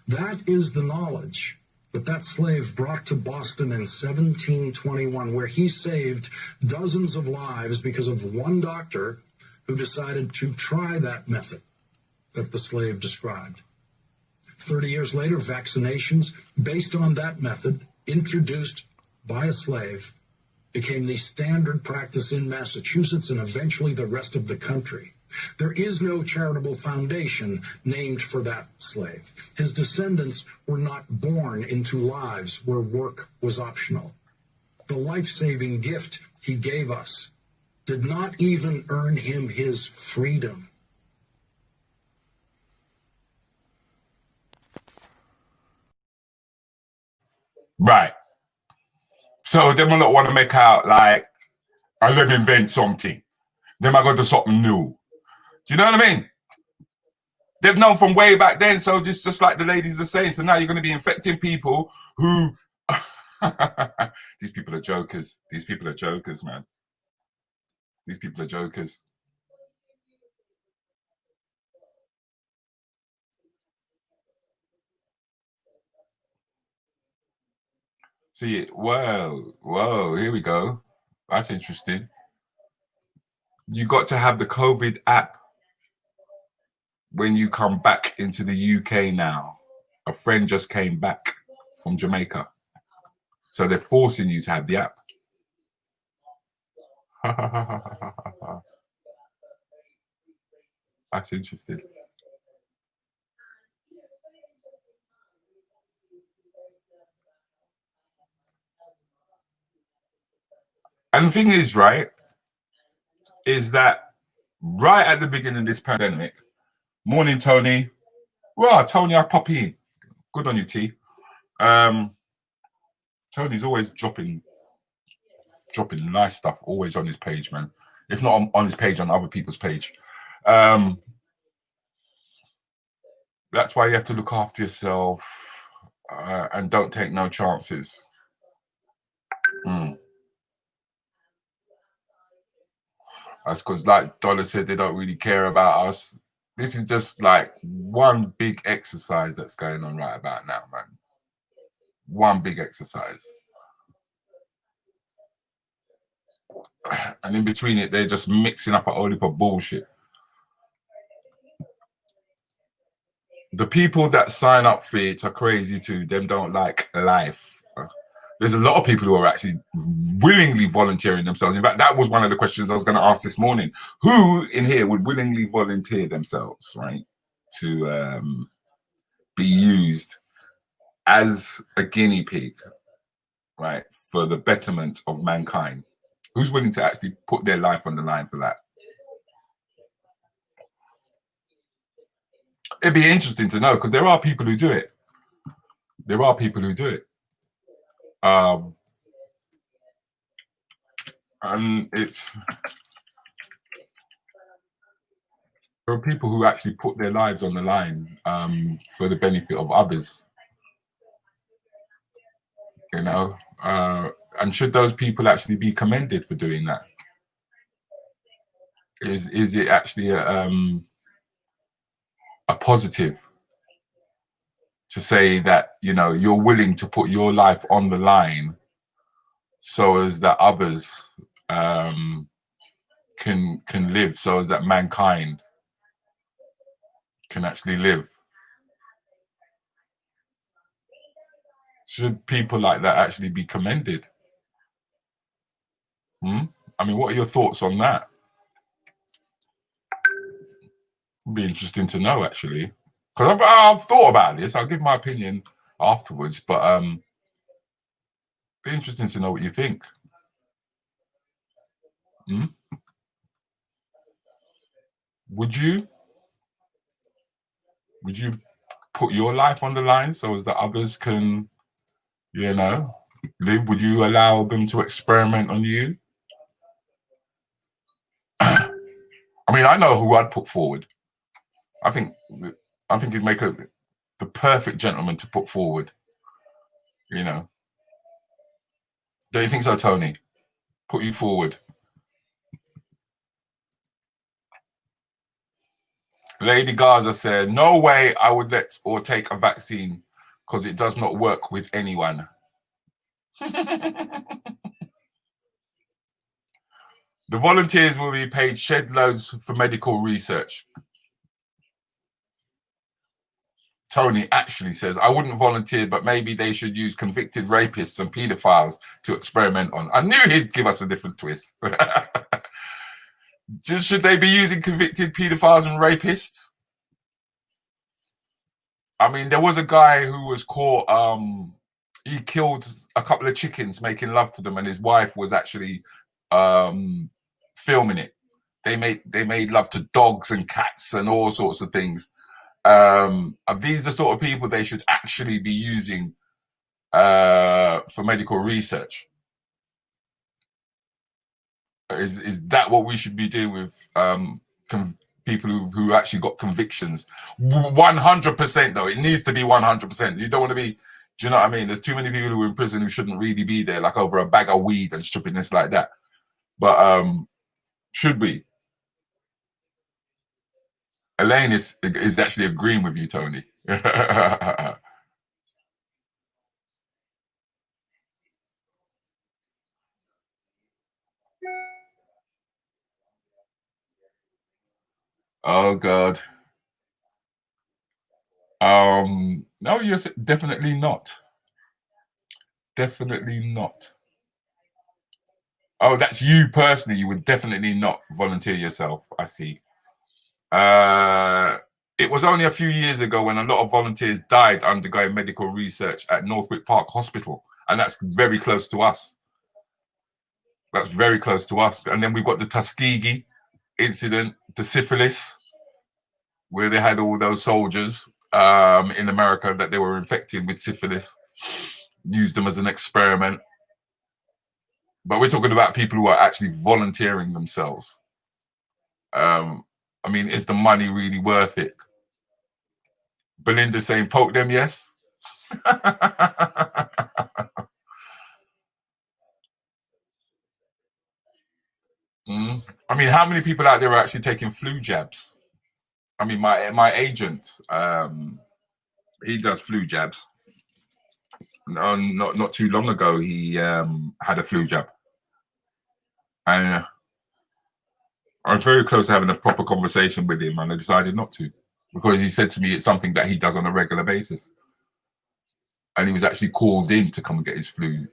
That is the knowledge that slave brought to Boston in 1721, where he saved dozens of lives because of one doctor who decided to try that method that the slave described. 30 years later, vaccinations based on that method, introduced by a slave, became the standard practice in Massachusetts and eventually the rest of the country. There is no charitable foundation named for that slave. His descendants were not born into lives where work was optional. The life-saving gift he gave us did not even earn him his freedom. Right. So them a lot want to make out like, I let me invent something. Then I go to something new. Do you know what I mean? They've known from way back then, so just like the ladies are saying, so now you're going to be infecting people who... These people are jokers. These people are jokers, man. These people are jokers. See it. Whoa, here we go. That's interesting. You got to have the COVID app when you come back into the UK now. A friend just came back from Jamaica. So they're forcing you to have the app. That's interesting. And the thing is, right, is that right at the beginning of this pandemic, morning, Tony. Well, Tony, I pop in. Good on you, T. Tony's always dropping nice stuff, always on his page, man. If not on his page, on other people's page. That's why you have to look after yourself and don't take no chances. That's because, like Dollar said, they don't really care about us. This is just like one big exercise that's going on right about now, man. One big exercise. And in between it, they're just mixing up a whole heap of bullshit. The people that sign up for it are crazy too. Them don't like life. There's a lot of people who are actually willingly volunteering themselves. In fact, that was one of the questions I was going to ask this morning. Who in here would willingly volunteer themselves, right, to be used as a guinea pig, right, for the betterment of mankind? Who's willing to actually put their life on the line for that? It'd be interesting to know, because there are people who do it. There are people who do it. And there are people who actually put their lives on the line for the benefit of others. You know, and should those people actually be commended for doing that? Is it actually a positive to say that, you know, you're willing to put your life on the line so as that others can live, so as that mankind can actually live? Should people like that actually be commended? I mean, what are your thoughts on that? It'd be interesting to know, actually, because I've thought about this. I'll give my opinion afterwards, but it'd be interesting to know what you think. Would you put your life on the line so as that others can, you know, live? Would you allow them to experiment on you? I mean, I know who I'd put forward. I think he'd make the perfect gentleman to put forward. You know, don't you think so, Tony? Put you forward. Lady Gaza said, "No way I would let or take a vaccine because it does not work with anyone." The volunteers will be paid shed loads for medical research. Tony actually says, "I wouldn't volunteer, but maybe they should use convicted rapists and paedophiles to experiment on." I knew he'd give us a different twist. Should they be using convicted paedophiles and rapists? I mean, there was a guy who was caught, he killed a couple of chickens making love to them, and his wife was actually filming it. They made love to dogs and cats and all sorts of things. These are the sort of people they should actually be using for medical research. Is that what we should be doing with people who actually got convictions? 100% though. It needs to be 100%. You don't want to be, do you know what I mean? There's too many people who are in prison who shouldn't really be there, like over a bag of weed and stupidness like that. But should we? Elaine is actually agreeing with you, Tony. Oh God. No, yes, definitely not. Definitely not. Oh, that's you personally. You would definitely not volunteer yourself. I see. It was only a few years ago when a lot of volunteers died undergoing medical research at Northwick Park Hospital, and that's very close to us. That's very close to us. And then we've got the Tuskegee incident, the syphilis, where they had all those soldiers in America that they were infected with syphilis, used them as an experiment. But we're talking about people who are actually volunteering themselves. I mean, is the money really worth it? Belinda saying, poke them, yes. I mean, how many people out there are actually taking flu jabs? I mean, my agent, he does flu jabs. Not too long ago, he had a flu jab. And I was very close to having a proper conversation with him, and I decided not to. because he said to me it's something that he does on a regular basis. And he was actually called in to come and get his flu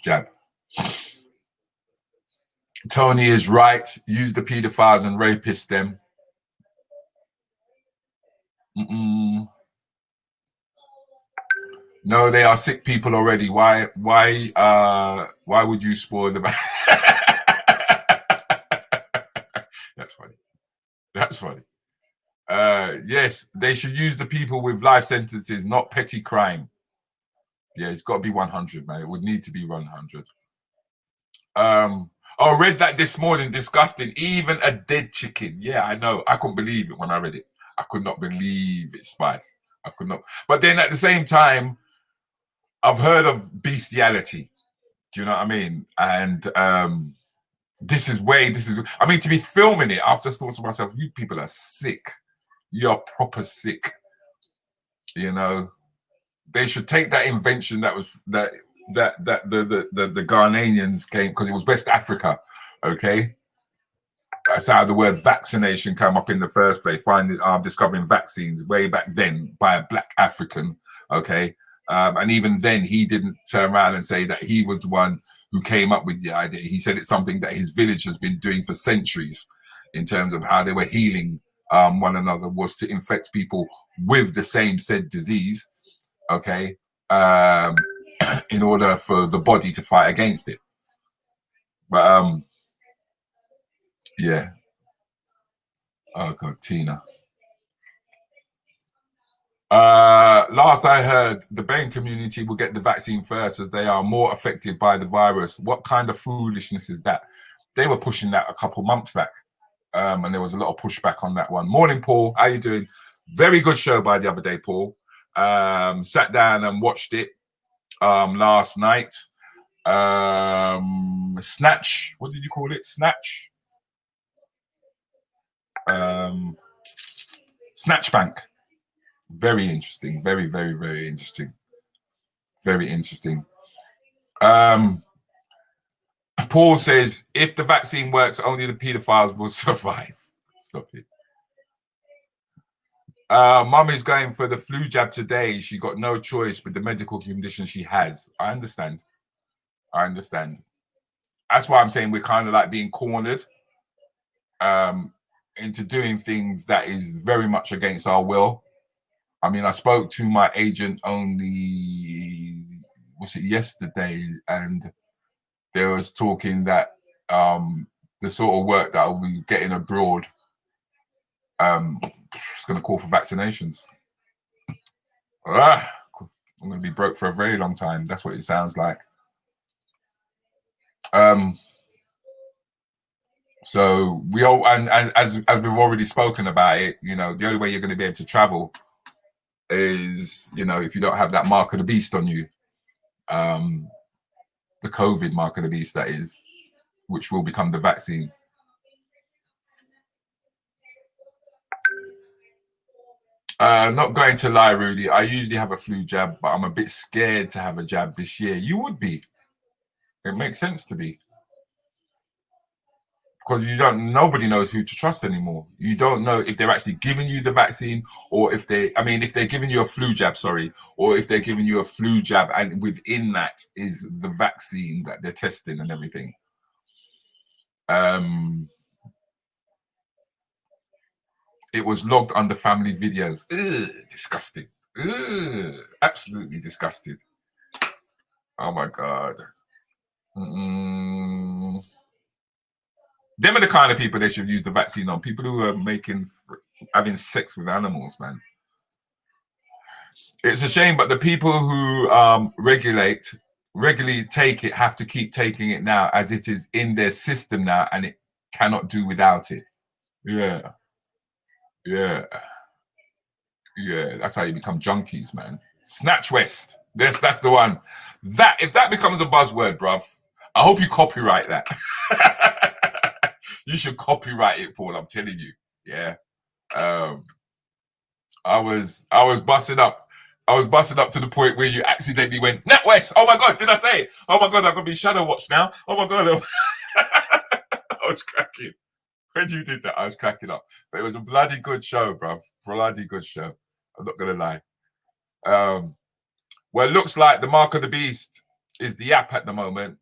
jab. Tony is right. Use the pedophiles and rapists them. No, they are sick people already. Why would you spoil the That's funny. That's funny. Yes, they should use the people with life sentences, not petty crime. Yeah, it's got to be 100, man. It would need to be 100. I read that this morning. Disgusting. Even a dead chicken. Yeah, I know. I couldn't believe it when I read it. I could not believe it, Spice. I could not. But then at the same time, I've heard of bestiality. Do you know what I mean? And I mean, to be filming it, I've just thought to myself, you people are sick. You're proper sick. You know, they should take that invention that the Ghanaians came, because it was West Africa, okay? That's how the word vaccination came up in the first place, discovering vaccines way back then by a black African, okay? And even then, he didn't turn around and say that he was the one who came up with the idea. He said it's something that his village has been doing for centuries in terms of how they were healing one another, was to infect people with the same said disease, okay? In order for the body to fight against it. But yeah. Oh God, Tina. Last I heard, the BAME community will get the vaccine first as they are more affected by the virus. What kind of foolishness is that? They were pushing that a couple months back, and there was a lot of pushback on that one. Morning, Paul. How you doing? Very good show by the other day, Paul. Sat down and watched it last night. Snatch. What did you call it? Snatch. Snatch Bank. Very interesting. Very, very, very interesting. Very interesting. Paul says, if the vaccine works, only the pedophiles will survive. Stop it. Mum is going for the flu jab today. She got no choice with the medical condition she has. I understand. That's why I'm saying we're kind of like being cornered into doing things that is very much against our will. I mean, I spoke to my agent only, was it yesterday? And there was talking that the sort of work that I'll be getting abroad, it's going to call for vaccinations. I'm going to be broke for a very long time. That's what it sounds like. So we all, and as we've already spoken about it, you know, the only way you're going to be able to travel is, you know, if you don't have that mark of the beast on you, the COVID mark of the beast, that is, which will become the vaccine. Not going to lie, Rudy, I usually have a flu jab, but I'm a bit scared to have a jab this year. You would be. It makes sense to be. Because nobody knows who to trust anymore. You don't know if they're actually giving you the vaccine, or if if they're giving you a flu jab, or if they're giving you a flu jab and within that is the vaccine that they're testing and everything. It was logged under family videos. Ugh, disgusting. Ugh, absolutely disgusted. Oh my God. Them are the kind of people they should use the vaccine on. People who are having sex with animals, man. It's a shame, but the people who regularly take it have to keep taking it now, as it is in their system now and it cannot do without it. Yeah. That's how you become junkies, man. Snatch West. That's the one. That, if that becomes a buzzword, bruv, I hope you copyright that. You should copyright it, Paul. I'm telling you. Yeah. I was busted up. I was busted up to the point where you accidentally went, NatWest. Oh my God, did I say it? Oh my God, I'm gonna be shadow watched now. Oh my God. I was cracking. when you did that, I was cracking up. But it was a bloody good show, bruv. Bloody good show. I'm not gonna lie. Well, it looks like the mark of the beast is the app at the moment.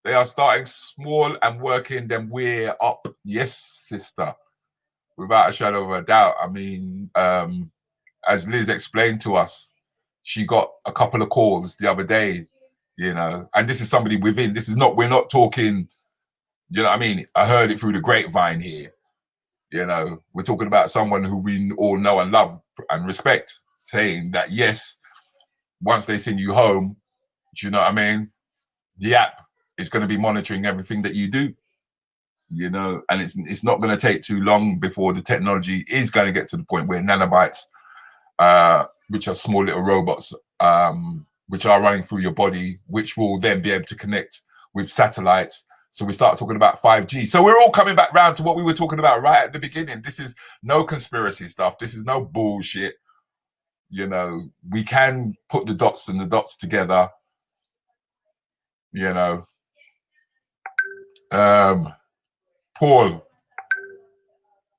They are starting small and working them way up. Yes, sister. Without a shadow of a doubt. I mean, as Liz explained to us, she got a couple of calls the other day, you know, and this is somebody within. This is not, we're not talking, you know what I mean? I heard it through the grapevine here. You know, we're talking about someone who we all know and love and respect, saying that, yes, once they send you home, do you know what I mean? The app is going to be monitoring everything that you do, you know, and it's not going to take too long before the technology is going to get to the point where nanobites, which are small little robots, which are running through your body, which will then be able to connect with satellites. So we start talking about 5G. So we're all coming back round to what we were talking about right at the beginning. This is no conspiracy stuff. This is no bullshit. You know, we can put the dots and the dots together, you know. Paul,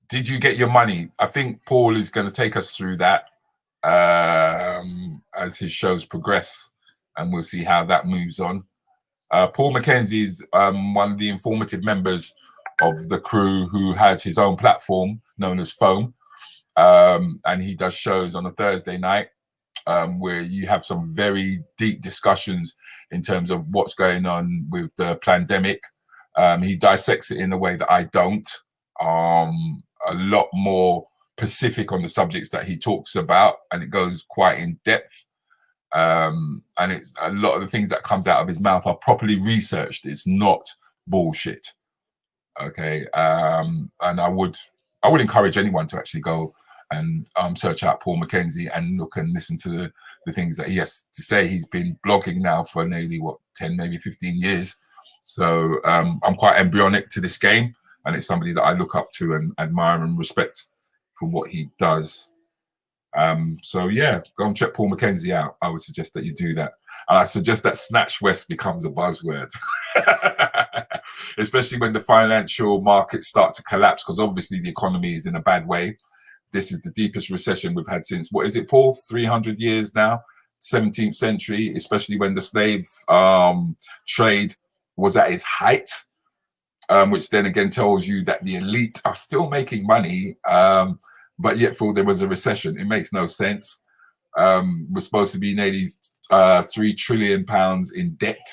did you get your money? I think Paul is going to take us through that as his shows progress, and we'll see how that moves on. Paul McKenzie is one of the informative members of the crew who has his own platform known as Foam, and he does shows on a Thursday night where you have some very deep discussions in terms of what's going on with the pandemic. He dissects it in a way that I don't. A lot more specific on the subjects that he talks about, and it goes quite in depth. And it's a lot of the things that comes out of his mouth are properly researched. It's not bullshit. Okay. And I would encourage anyone to actually go and search out Paul McKenzie and look and listen to the things that he has to say. He's been blogging now for nearly 10, maybe 15 years. So I'm quite embryonic to this game, and it's somebody that I look up to and admire and respect for what he does. So yeah, go and check Paul McKenzie out. I would suggest that you do that. And I suggest that Snatch West becomes a buzzword, especially when the financial markets start to collapse, because obviously the economy is in a bad way. This is the deepest recession we've had since, what is it, Paul? 300 years now, 17th century, especially when the slave trade was at its height, which then again tells you that the elite are still making money, but yet for there was a recession. It makes no sense. We're supposed to be nearly £3 trillion in debt,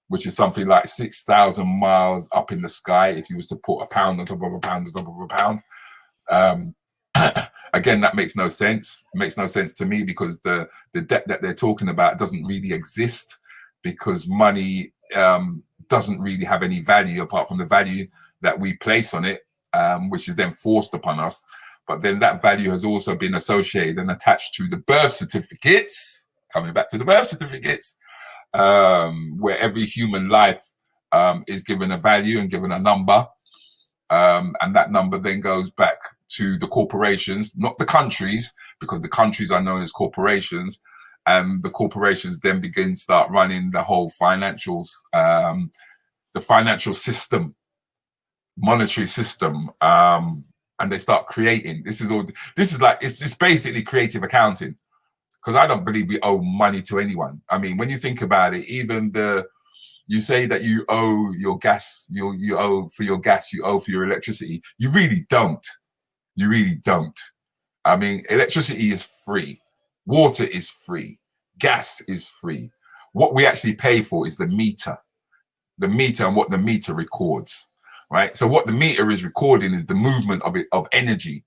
which is something like 6,000 miles up in the sky if you was to put a pound on top of a pound on top of a pound. Again, that makes no sense. It makes no sense to me, because the debt that they're talking about doesn't really exist, because money doesn't really have any value apart from the value that we place on it, which is then forced upon us. But then that value has also been associated and attached to the birth certificates, coming back to the birth certificates, where every human life is given a value and given a number. And that number then goes back to the corporations, not the countries, because the countries are known as corporations. And the corporations then start running the whole financials, the financial system, monetary system, and they start creating. This is like, it's just basically creative accounting, because I don't believe we owe money to anyone. I mean, when you think about it, even you say that you owe your gas, you owe for your gas, you owe for your electricity. You really don't. You really don't. I mean, electricity is free. Water is free. Gas is free. What we actually pay for is the meter and what the meter records, right? So what the meter is recording is the movement of energy,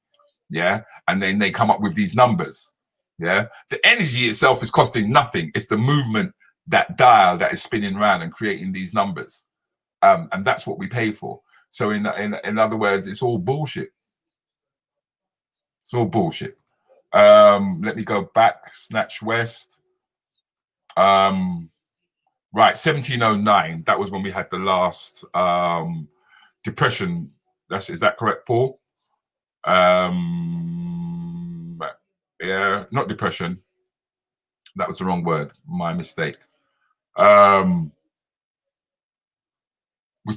yeah? And then they come up with these numbers, yeah? The energy itself is costing nothing. It's the movement, that dial that is spinning around and creating these numbers. And that's what we pay for. So in other words, it's all bullshit. It's all bullshit. Let me go back. Snatch West. Right, 1709. That was when we had the last depression. Is that correct, Paul? Yeah, not depression. That was the wrong word. My mistake. We're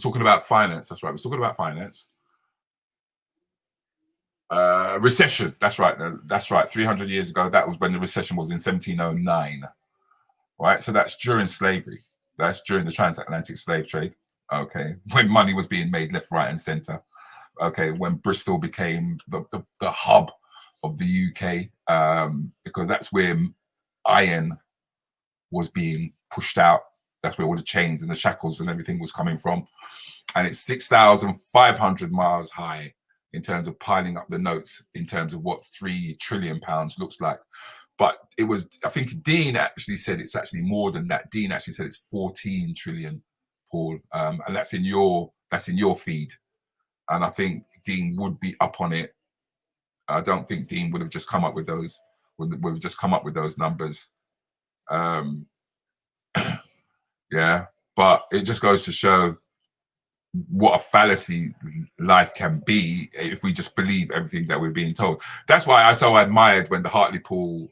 talking about finance. That's right. We're talking about finance. Recession. That's right. 300 years ago, that was when the recession was in 1709. Right. So that's during slavery. That's during the transatlantic slave trade. Okay. When money was being made left, right, and center. Okay. When Bristol became the hub of the UK, because that's where iron was being pushed out. That's where all the chains and the shackles and everything was coming from. And it's 6,500 miles high in terms of piling up the notes, in terms of what £3 trillion looks like. But it was, I think Dean actually said it's actually more than that. Dean actually said it's 14 trillion, Paul. And that's in your feed. And I think Dean would be up on it. I don't think Dean would have just come up with those, numbers. Yeah, but it just goes to show what a fallacy life can be if we just believe everything that we're being told. That's why I so admired when the Hartlepool,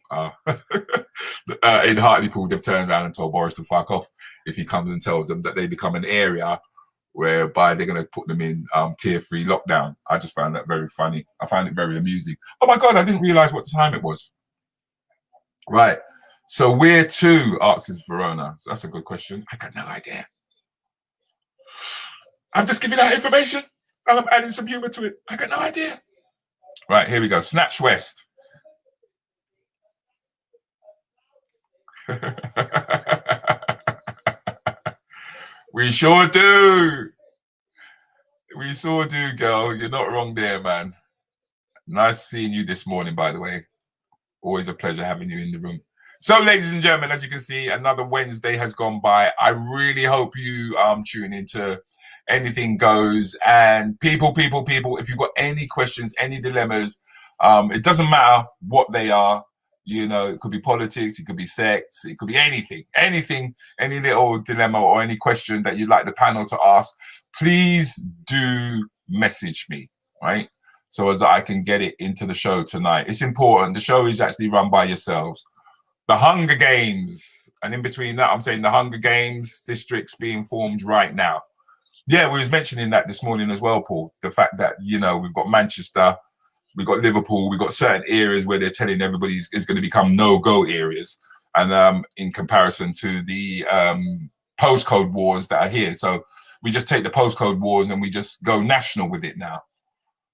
in Hartlepool, they've turned around and told Boris to fuck off if he comes and tells them that they become an area whereby they're going to put them in tier 3 lockdown. I just found that very funny. I found it very amusing. Oh my God, I didn't realize what time it was. Right. So where to, asks Verona? So that's a good question. I got no idea. I'm just giving out information and I'm adding some humor to it. I got no idea. Right, here we go. Snatch West. We sure do. We sure do, girl. You're not wrong there, man. Nice seeing you this morning, by the way. Always a pleasure having you in the room. So, ladies and gentlemen, as you can see, another Wednesday has gone by. I really hope you tune into Anything Goes. And people, if you've got any questions, any dilemmas, it doesn't matter what they are. You know, it could be politics, it could be sex, it could be anything, any little dilemma or any question that you'd like the panel to ask, please do message me, right? So as I can get it into the show tonight. It's important. The show is actually run by yourselves. The Hunger Games, and in between that, I'm saying the Hunger Games districts being formed right now. Yeah, we was mentioning that this morning as well, Paul. The fact that, you know, we've got Manchester, we've got Liverpool, we've got certain areas where they're telling everybody is going to become no-go areas, and in comparison to the postcode wars that are here. So we just take the postcode wars and we just go national with it now.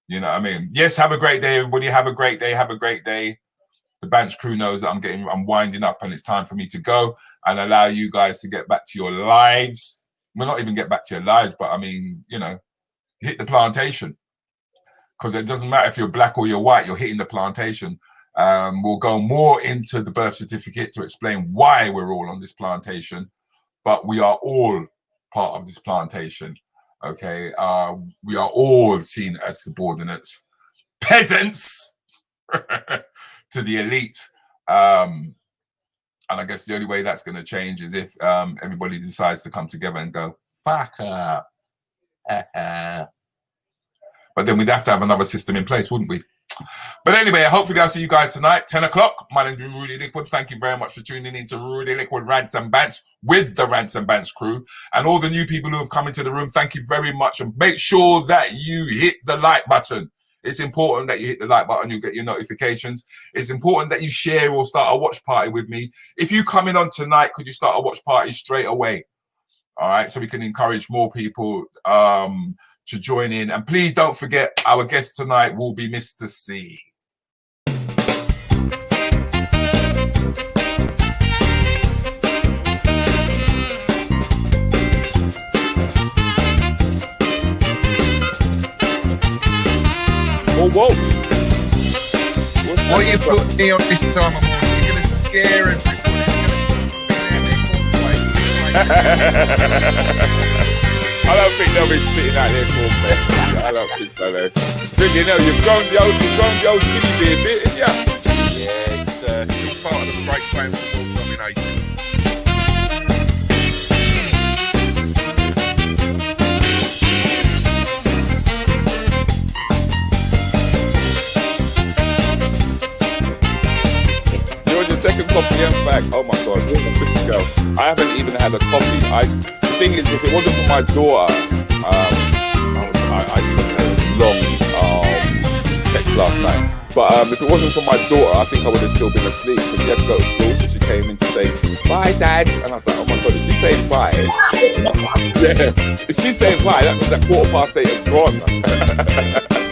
You know what I mean? Yes, have a great day, everybody. Have a great day. Have a great day. The Bants crew knows that I'm winding up and it's time for me to go and allow you guys to get back to your lives. Well, not even get back to your lives, but I mean, you know, hit the plantation. Because it doesn't matter if you're black or you're white, you're hitting the plantation. We'll go more into the birth certificate to explain why we're all on this plantation, but we are all part of this plantation, okay? We are all seen as subordinates, peasants to the elite. And I guess the only way that's going to change is if everybody decides to come together and go, fuck up. But then we'd have to have another system in place, wouldn't we? But anyway, hopefully I'll see you guys tonight, 10 o'clock. My name is Rudi Lickwood. Thank you very much for tuning in to Rudi Lickwood Rants and Bants with the Rants and Bants crew. And all the new people who have come into the room, thank you very much. And make sure that you hit the like button. It's important that you hit the like button, you'll get your notifications. It's important that you share or start a watch party with me. If you come in on tonight, could you start a watch party straight away? All right, so we can encourage more people to join in. And please don't forget, our guest tonight will be Mr. C. Whoa. Why you put me on this time of morning? You're going to scare everybody. I don't think they'll be spitting out their cornflakes. I don't think so, though. But you know, you've grown the old skinny beer bit, haven't you? Yeah, it's part of the great plan for world domination. Second coffee and back. Oh my god, listen, girl. I haven't even had a coffee. The thing is, if it wasn't for my daughter, I took a long text last night. But if it wasn't for my daughter, I think I would have still been asleep because she had to go to school. So she came in to say, bye, Dad. And I was like, oh my God, if she's saying bye, yeah, if she's saying bye, that 8:15 is gone.